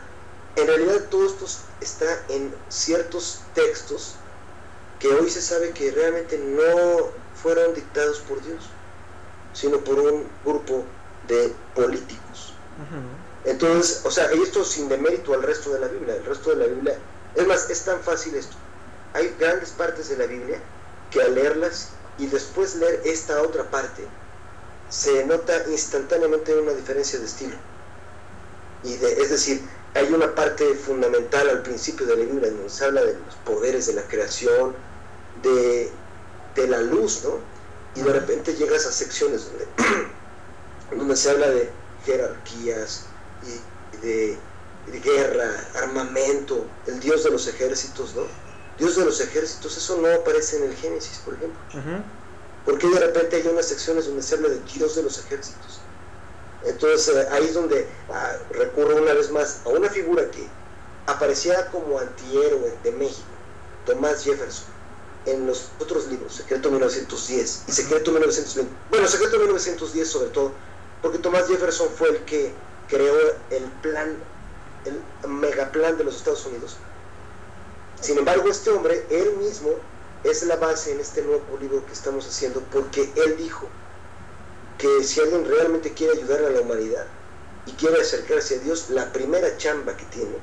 Speaker 2: En realidad todo esto está en ciertos textos que hoy se sabe que realmente no fueron dictados por Dios, sino por un grupo de políticos. Entonces, o sea, y esto sin demérito al resto de la Biblia. El resto de la Biblia, es más, es tan fácil esto. Hay grandes partes de la Biblia que al leerlas y después leer esta otra parte, se nota instantáneamente una diferencia de estilo. Es decir, hay una parte fundamental al principio de la Biblia donde se habla de los poderes de la creación, de la luz, ¿no? Y de repente llegas a secciones donde se habla de jerarquías y de guerra, armamento, el Dios de los ejércitos, ¿no? Dios de los ejércitos, eso no aparece en el Génesis, por ejemplo. Porque de repente hay unas secciones donde se habla de Dios de los ejércitos. Entonces ahí es donde recurro una vez más a una figura que aparecía como antihéroe de México, Thomas Jefferson, en los otros libros, Secreto 1910 y Secreto 1920. Bueno, Secreto 1910 sobre todo, porque Thomas Jefferson fue el que creó el plan, el megaplan de los Estados Unidos. Sin embargo, este hombre, él mismo, es la base en este nuevo libro que estamos haciendo, porque él dijo que si alguien realmente quiere ayudar a la humanidad y quiere acercarse a Dios, la primera chamba que tiene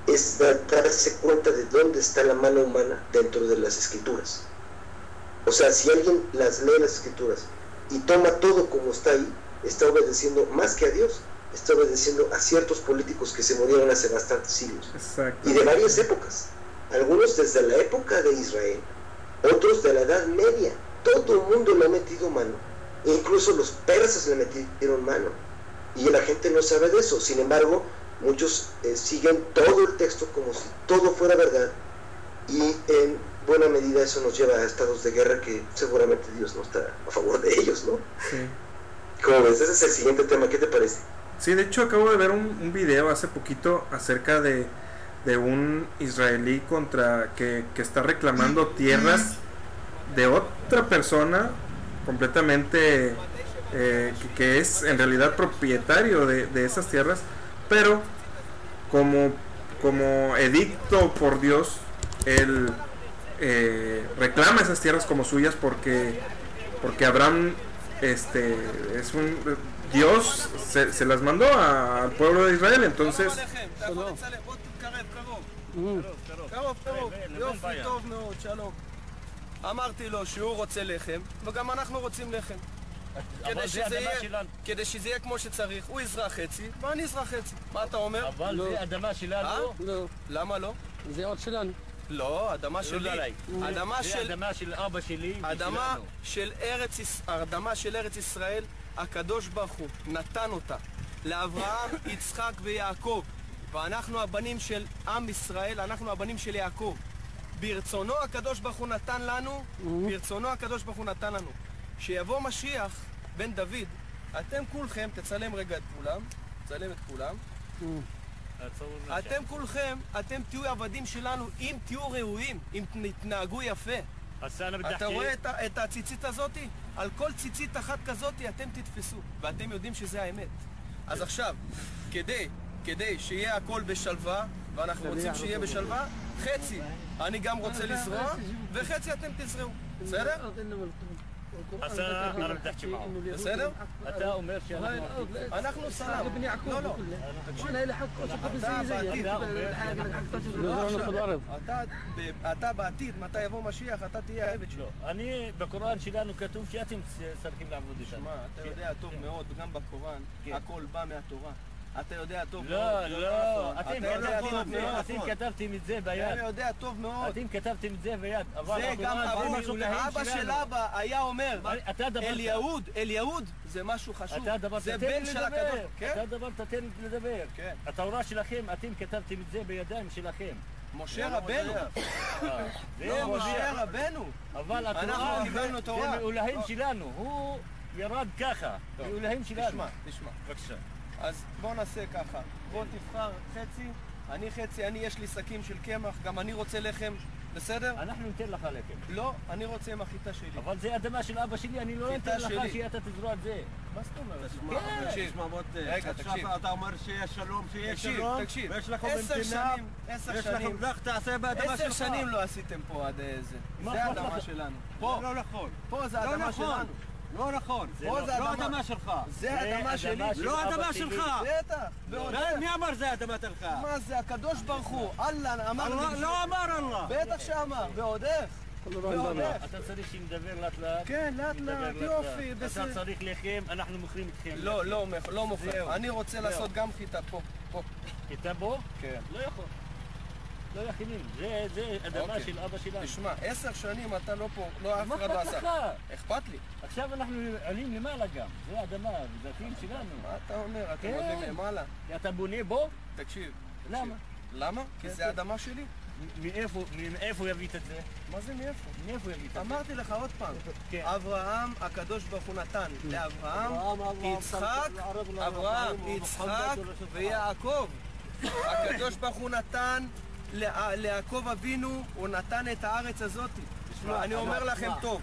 Speaker 2: es darse cuenta de dónde está la mano humana dentro de las escrituras. O sea, si alguien las lee las escrituras y toma todo como está ahí, está obedeciendo más que a Dios, está obedeciendo a ciertos políticos que se murieron hace bastantes siglos.
Speaker 3: Exacto.
Speaker 2: Y de varias épocas, algunos desde la época de Israel, otros de la Edad Media. Todo el mundo le ha metido mano, incluso los persas le metieron mano, y la gente no sabe de eso. Sin embargo, muchos siguen todo el texto como si todo fuera verdad, y en buena medida eso nos lleva a estados de guerra que seguramente Dios no está a favor de ellos, ¿no?
Speaker 3: Sí.
Speaker 2: ¿Cómo ves? Ese es el siguiente tema, ¿qué te parece?
Speaker 3: Sí, de hecho acabo de ver un video hace poquito acerca de un israelí que está reclamando tierras de otra persona completamente que es en realidad propietario de esas tierras, pero como edicto por Dios, él reclama esas tierras como suyas porque Abraham es un Dios, se las mandó al pueblo de Israel. Entonces
Speaker 6: אמרתי לו שהוא רוצה לחם, וגם אנחנו רוצים לחם. כדי שזה יהיה כמו שצריך, הוא יזרח חצי, ואני אזרח חצי. מה אתה אומר?
Speaker 7: אבל זה אדמה שלנו?
Speaker 6: לא. למה לא?
Speaker 7: זה עוד שלנו.
Speaker 6: לא, אדמה שלי.
Speaker 7: זה אדמה של אבא שלי
Speaker 6: אדמה של ארץ ישראל, הקדוש ברוך הוא נתן אותה לאברהם, יצחק ויעקב. ואנחנו הבנים של עם ישראל, אנחנו הבנים של יעקב. ברצונו הקדוש ברוך הוא נתן לנו, שיבוא משיח בן דוד, אתם כולכם, תצלם רגע את כולם, תצלם את כולם. אתם כולכם, אתם תהיו עבדים שלנו אם תהיו ראויים, אם תתנהגו יפה. אתה רואה את הציצית הזאת? על כל ציצית אחת כזאת אתם תתפסו, ואתם יודעים שזה האמת. אז עכשיו, כדי שיהיה הכל בשלווה, ואנחנו רוצים שיהיה בשלווה, חצי אני גם רוצה לזרוע, וחצי אתם תזרעו. בסדר? בסדר?
Speaker 7: אתה אומר
Speaker 6: אנחנו סלם. לא. אתה בעתיד, מתי יבוא משיח, אתה תהיה העבד שלו.
Speaker 7: אני, בקוראן שלנו כתוב שאתם צריכים לעבוד איתנו.
Speaker 6: שמע, אתה יודע טוב מאוד, גם בקוראן, הכל בא מהתורה. אתה יודע טוב
Speaker 7: מאוד. לא, אתם כתבתם את זה ביד.
Speaker 6: אתה יודע טוב מאוד.
Speaker 7: אתם כתבתם את זה ביד.
Speaker 6: זה גם אבא של אבא היה אומר, אליהוד זה משהו חשוב. זה בן של הקדוש.
Speaker 7: אתה דברת, תן לדבר. התורה שלכם, אתם כתבתם את זה בידיים שלכם.
Speaker 6: משה רבנו. לא, משה רבנו.
Speaker 7: אבל התורה זה מאלוהים שלנו. הוא ירד ככה. מאלוהים שלנו.
Speaker 6: תשמע.
Speaker 7: בבקשה.
Speaker 6: אז בוא נעשה ככה, בוא תבחר חצי, אני חצי, יש לי שקים של קמח, גם אני רוצה לחם, בסדר?
Speaker 7: אנחנו ניתן לך לחם.
Speaker 6: לא, אני רוצה עם החיטה שלי.
Speaker 7: אבל זה אדמה של אבא שלי, אני לא אתן לך שאתה תזרוע את זה.
Speaker 6: מה זאת אומרת?
Speaker 7: תקשיב,
Speaker 6: רגע, תקשיב.
Speaker 8: אתה אומר שיש שלום,
Speaker 6: תקשיב.
Speaker 8: ויש לכם
Speaker 6: 10 שנים,
Speaker 8: לך תעשה באדמה שלך.
Speaker 6: 10 שנים לא עשיתם פה עד זה. זה האדמה שלנו.
Speaker 8: לא נכון.
Speaker 6: פה זה האדמה שלנו.
Speaker 8: לא נכון, לא אדמה שלך.
Speaker 6: זה האדמה שלי.
Speaker 8: לא אדמה שלך.
Speaker 6: בטח.
Speaker 8: מי אמר זה אדמה שלך?
Speaker 6: מה זה, הקדוש ברוך הוא. אללה אמר לי.
Speaker 8: לא אמר אללה.
Speaker 6: בטח שאמר, ועוד איך.
Speaker 7: אתה צריך שנדבר לאט לאט.
Speaker 6: כן, לאט לאט, יופי.
Speaker 7: אתה צריך לחם, אנחנו מוכרים אתכם.
Speaker 6: לא מוכר. אני רוצה לעשות גם חיטה פה. פה.
Speaker 7: אתה בו?
Speaker 6: כן.
Speaker 7: לא יכול. לא יכולים. זה אדמה של אבא שלנו.
Speaker 6: תשמע, 10 שנים אתה לא פה, לא אף אחד לא עשה.
Speaker 7: מה
Speaker 6: אכפת לי.
Speaker 7: עכשיו אנחנו עולים למעלה גם. זה אדמה, זה בתים שלנו.
Speaker 6: מה אתה אומר? אתם עולים למעלה.
Speaker 7: אתה בונה בו?
Speaker 6: תקשיב.
Speaker 7: למה?
Speaker 6: למה? כי זה אדמה שלי.
Speaker 7: מאיפה יביא את זה?
Speaker 6: מה זה מאיפה?
Speaker 7: מאיפה יביא את זה?
Speaker 6: אמרתי לך עוד פעם, אברהם הקדוש ברוך הוא נתן לאברהם, יצחק ויעקב. הקדוש ברוך הוא נתן ליעקב אבינו, הוא נתן את הארץ הזאת. אני אומר לכם טוב,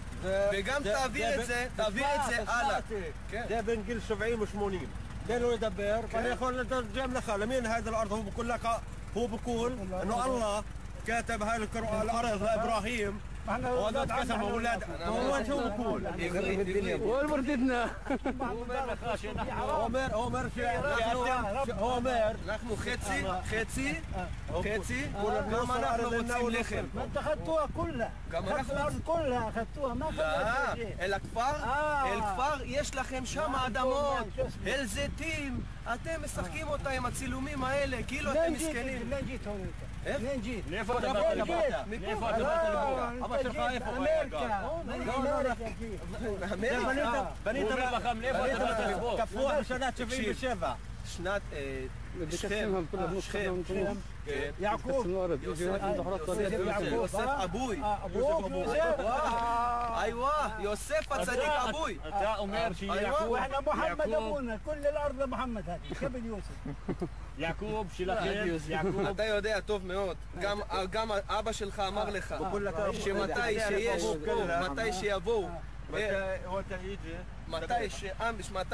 Speaker 6: וגם תעביר את זה הלאה.
Speaker 8: זה בין גיל 70 ו-80. תן לו לדבר, ואני יכול לתרגם לך למין هذا الأرض هو بيقول إنه الله كاتب هاي الأرض لإبراهيم وهذا اتكسر أولاد هو شو بيقول
Speaker 7: والمرددنا
Speaker 8: عمر
Speaker 6: אנחנו חצי, גם אנחנו רוצים לחם.
Speaker 8: ما انت اخذتوها كلها اخذت الارض كلها اخذتوها ما
Speaker 6: לא, אל הכפר יש לכם שם אדמות, אל זיתים, אתם משחקים אותה עם הצילומים האלה, כאילו אתם מסכנים.
Speaker 8: لين جيت هون
Speaker 6: איך?
Speaker 8: لين جيت
Speaker 7: מאיפה אתה באת לפה? מאיפה אתה באת לפה? אבא שלך איפה הוא היה גר?
Speaker 6: בנית
Speaker 7: הוא אומר לך מאיפה אתה באת לפה?
Speaker 8: كفوها بسنة 77
Speaker 6: שנת שכם,
Speaker 8: يعقوب
Speaker 6: יוסף אבוי. איווה, יוסף הצדיק אבוי.
Speaker 7: אתה אומר שיעקוב,
Speaker 8: واحنا محمد ابونا كل الارض لمحمد هذه قبل يوسف
Speaker 7: יעקוב שלכם, יעקוב.
Speaker 6: אתה יודע טוב מאוד, גם אבא שלך אמר לך שמתי שיבואו, מתי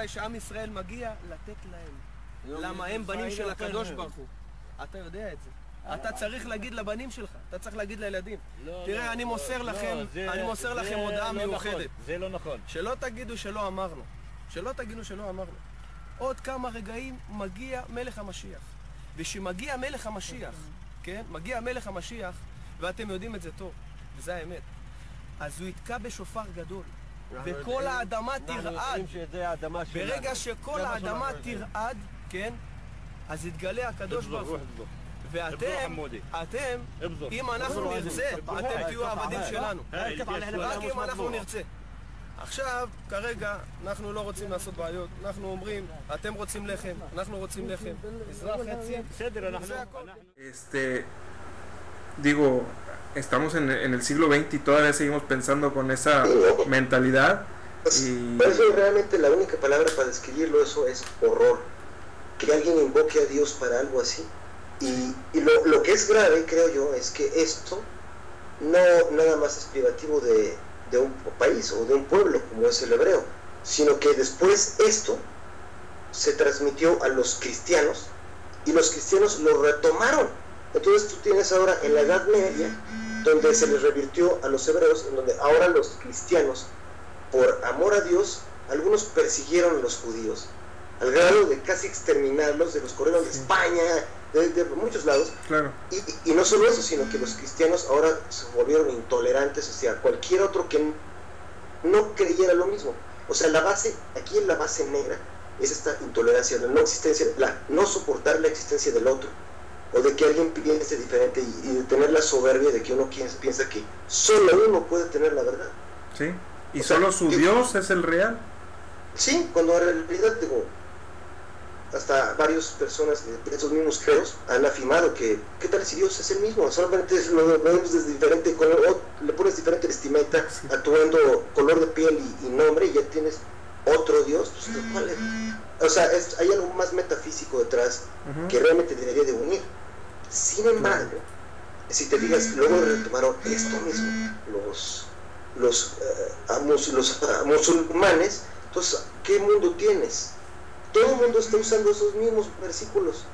Speaker 6: שעם ישראל מגיע, לתת להם. למה הם בנים של הקדוש ברוך הוא. אתה יודע את זה. אתה צריך להגיד לבנים שלך, אתה צריך להגיד לילדים. תראה, אני מוסר לכם הודעה מיוחדת.
Speaker 7: זה לא נכון.
Speaker 6: שלא תגידו שלא אמרנו. עוד כמה רגעים מגיע מלך המשיח. ושמגיע מלך המשיח, כן? מגיע מלך המשיח, ואתם יודעים את זה טוב, וזה האמת. אז הוא יתקע בשופר גדול. וכל האדמה תרעד. ברגע שכל האדמה תרעד, כן? אז יתגלה הקדוש ברוך הוא. ואתם, אם אנחנו נרצה, אתם תהיו עבדים שלנו. רק אם אנחנו נרצה. עכשיו, כרגע, אנחנו לא רוצים לעשות בעיות. אנחנו אומרים, אתם רוצים לחם, אנחנו רוצים לחם. אזרח חצי,
Speaker 7: בסדר, אנחנו...
Speaker 3: Digo, estamos en el siglo XX y todavía seguimos pensando con esa mentalidad.
Speaker 2: Por eso realmente la única palabra para describirlo eso es horror. Que alguien invoque a Dios para algo así. Y lo que es grave, creo yo, es que esto no nada más es privativo de un país o de un pueblo como es el hebreo, sino que después esto se transmitió a los cristianos y los cristianos lo retomaron. Entonces tú tienes ahora en la Edad Media, donde se les revirtió a los hebreos, en donde ahora los cristianos, por amor a Dios, algunos persiguieron a los judíos, al grado de casi exterminarlos, de los corrieron de España, de muchos lados.
Speaker 3: Claro.
Speaker 2: Y no solo eso, sino que los cristianos ahora se volvieron intolerantes hacia cualquier otro que no creyera lo mismo. O sea, la base, aquí en la base negra, es esta intolerancia, la no existencia, no soportar la existencia del otro, o de que alguien piense diferente y de tener la soberbia de que uno piensa que solo uno puede tener la verdad.
Speaker 3: Sí, y solo su Dios es el real.
Speaker 2: Sí, cuando en realidad, digo, hasta varias personas de esos mismos credos han afirmado que ¿qué tal si Dios es el mismo? Solamente lo vemos desde diferente color, le pones diferente vestimenta, atuendo, color de piel y nombre y ya tienes otro Dios. Pues, ¿cuál es? O sea, hay algo más metafísico detrás que realmente debería de unir. Sin embargo, si te digas, luego retomaron esto mismo los musulmanes. Entonces, ¿qué mundo tienes? Todo el mundo está usando esos mismos versículos,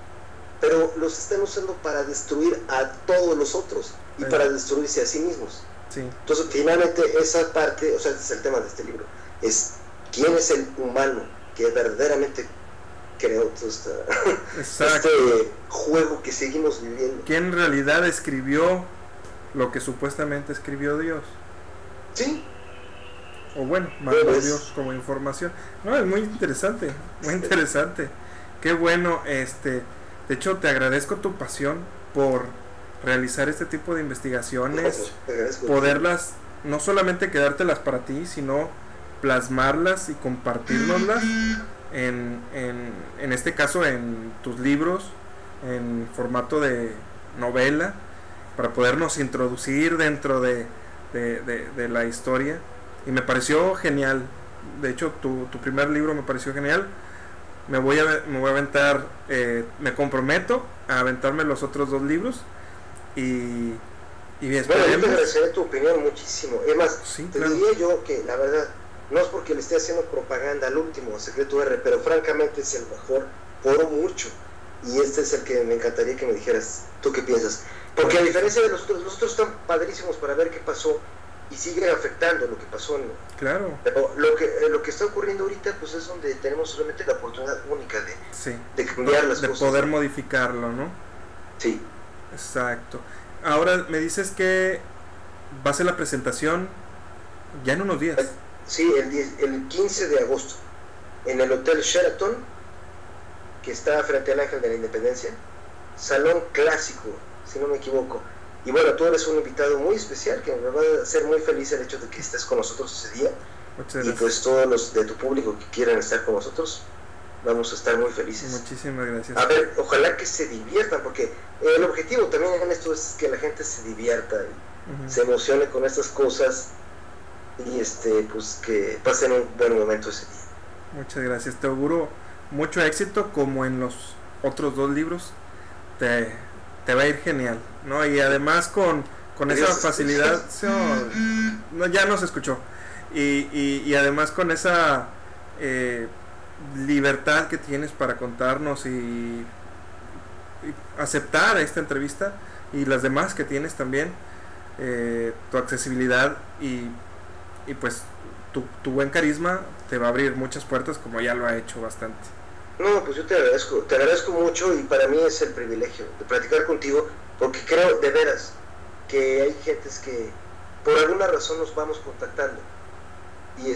Speaker 2: pero los están usando para destruir a todos los otros y para destruirse a sí mismos.
Speaker 3: Sí.
Speaker 2: Entonces, finalmente, esa parte, o sea, este es el tema de este libro, es quién es el humano que verdaderamente creó todo este juego que seguimos viviendo.
Speaker 3: ¿Quién en realidad escribió lo que supuestamente escribió Dios?
Speaker 2: Sí.
Speaker 3: O bueno, mandó Dios como información. No, es muy interesante, muy interesante. Qué bueno, De hecho, te agradezco tu pasión por realizar este tipo de investigaciones, poderlas, no solamente quedártelas para ti, sino plasmarlas y compartirnoslas en este caso en tus libros, en formato de novela, para podernos introducir dentro de la historia. Y me pareció genial. De hecho, tu primer libro me pareció genial. Me voy a aventar, me comprometo a aventarme los otros 2 libros y esperemos.
Speaker 2: Bueno, yo te agradeceré tu opinión muchísimo. Es más,
Speaker 3: sí,
Speaker 2: te
Speaker 3: claro.
Speaker 2: diría yo que la verdad, no es porque le esté haciendo propaganda al último Secreto R, pero francamente es el mejor por mucho. Y este es el que me encantaría que me dijeras, ¿tú qué piensas? Porque a diferencia de los otros están padrísimos para ver qué pasó y sigue afectando lo que pasó.
Speaker 3: Claro.
Speaker 2: Pero lo que está ocurriendo ahorita, pues es donde tenemos solamente la oportunidad única de cambiar las cosas.
Speaker 3: De poder modificarlo, ¿no?
Speaker 2: Sí.
Speaker 3: Exacto. Ahora me dices que va a ser la presentación ya en unos días.
Speaker 2: Sí, el 15 de agosto, en el Hotel Sheraton, que está frente al Ángel de la Independencia, Salón Clásico, si no me equivoco. Y bueno, tú eres un invitado muy especial, que me va a hacer muy feliz el hecho de que estés con nosotros ese día.
Speaker 3: Muchas gracias.
Speaker 2: Y pues todos los de tu público que quieran estar con nosotros, vamos a estar muy felices.
Speaker 3: Muchísimas gracias.
Speaker 2: A ver, ojalá que se diviertan, porque el objetivo también en esto es que la gente se divierta y se emocione con estas cosas y pues que pasen un buen momento ese día.
Speaker 3: Muchas gracias, te auguro mucho éxito, como en los otros 2 libros. Te va a ir genial, ¿no? Y además con esa facilidad, no, ya no se escuchó, y además con esa libertad que tienes para contarnos y aceptar esta entrevista, y las demás que tienes también, tu accesibilidad y pues tu buen carisma te va a abrir muchas puertas, como ya lo ha hecho bastante.
Speaker 2: No, pues yo te agradezco mucho, y para mí es el privilegio de platicar contigo, porque creo de veras que hay gentes que por alguna razón nos vamos contactando, y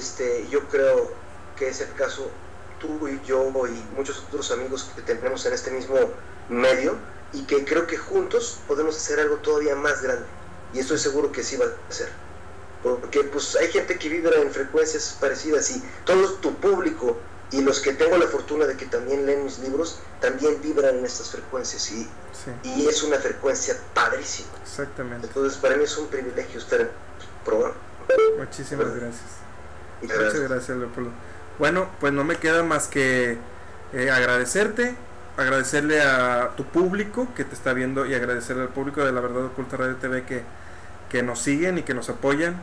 Speaker 2: yo creo que es el caso tú y yo y muchos otros amigos que tenemos en este mismo medio, y que creo que juntos podemos hacer algo todavía más grande, y estoy seguro que sí va a ser, porque pues hay gente que vibra en frecuencias parecidas, y todo tu público y los que tengo la fortuna de que también leen mis libros también vibran en estas frecuencias, y es una frecuencia padrísima.
Speaker 3: Exactamente.
Speaker 2: Entonces para mí es un privilegio estar en tu programa.
Speaker 3: Muchísimas gracias. Muchas gracias, Leopoldo. Bueno, pues no me queda más que agradecerle a tu público que te está viendo, y agradecerle al público de La Verdad Oculta Radio TV que nos siguen y que nos apoyan.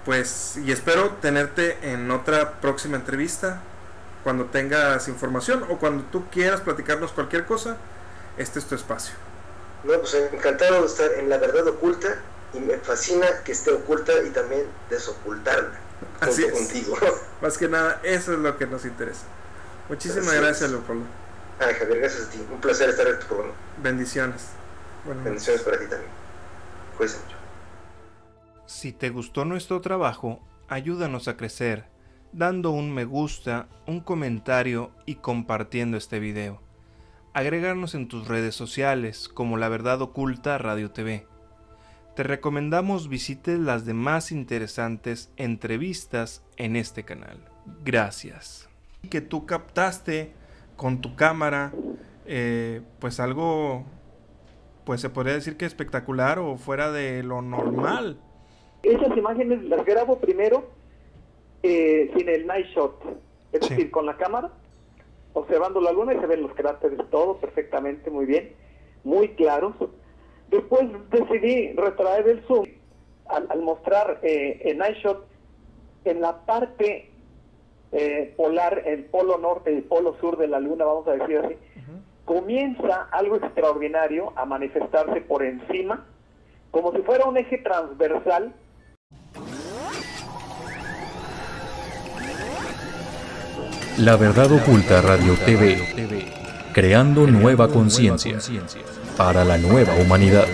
Speaker 3: Pues, y espero tenerte en otra próxima entrevista, cuando tengas información o cuando tú quieras platicarnos cualquier cosa. Este es tu espacio.
Speaker 2: No, pues encantado de estar en La Verdad Oculta, y me fascina que esté oculta y también desocultarla.
Speaker 3: Así es.
Speaker 2: Contigo.
Speaker 3: Más que nada, eso es lo que nos interesa. Muchísimas gracias, Leopoldo.
Speaker 2: Javier, gracias a ti. Un placer estar en tu programa.
Speaker 3: Bendiciones.
Speaker 2: Bendiciones para ti también. Cuídense mucho.
Speaker 3: Si te gustó nuestro trabajo, ayúdanos a crecer, dando un me gusta, un comentario y compartiendo este video. Agregarnos en tus redes sociales como La Verdad Oculta Radio TV. Te recomendamos visites las demás interesantes entrevistas en este canal. Gracias. Que tú captaste con tu cámara, pues algo, pues se podría decir que espectacular o fuera de lo normal.
Speaker 9: Esas imágenes las grabo primero sin el night shot, es decir, con la cámara, observando la luna, y se ven los cráteres, todo perfectamente, muy bien, muy claros. Después decidí retraer el zoom al mostrar el night shot en la parte polar, el polo norte y el polo sur de la luna, vamos a decir así. Comienza algo extraordinario a manifestarse por encima, como si fuera un eje transversal.
Speaker 1: La Verdad Oculta Radio TV, creando nueva conciencia para la nueva humanidad.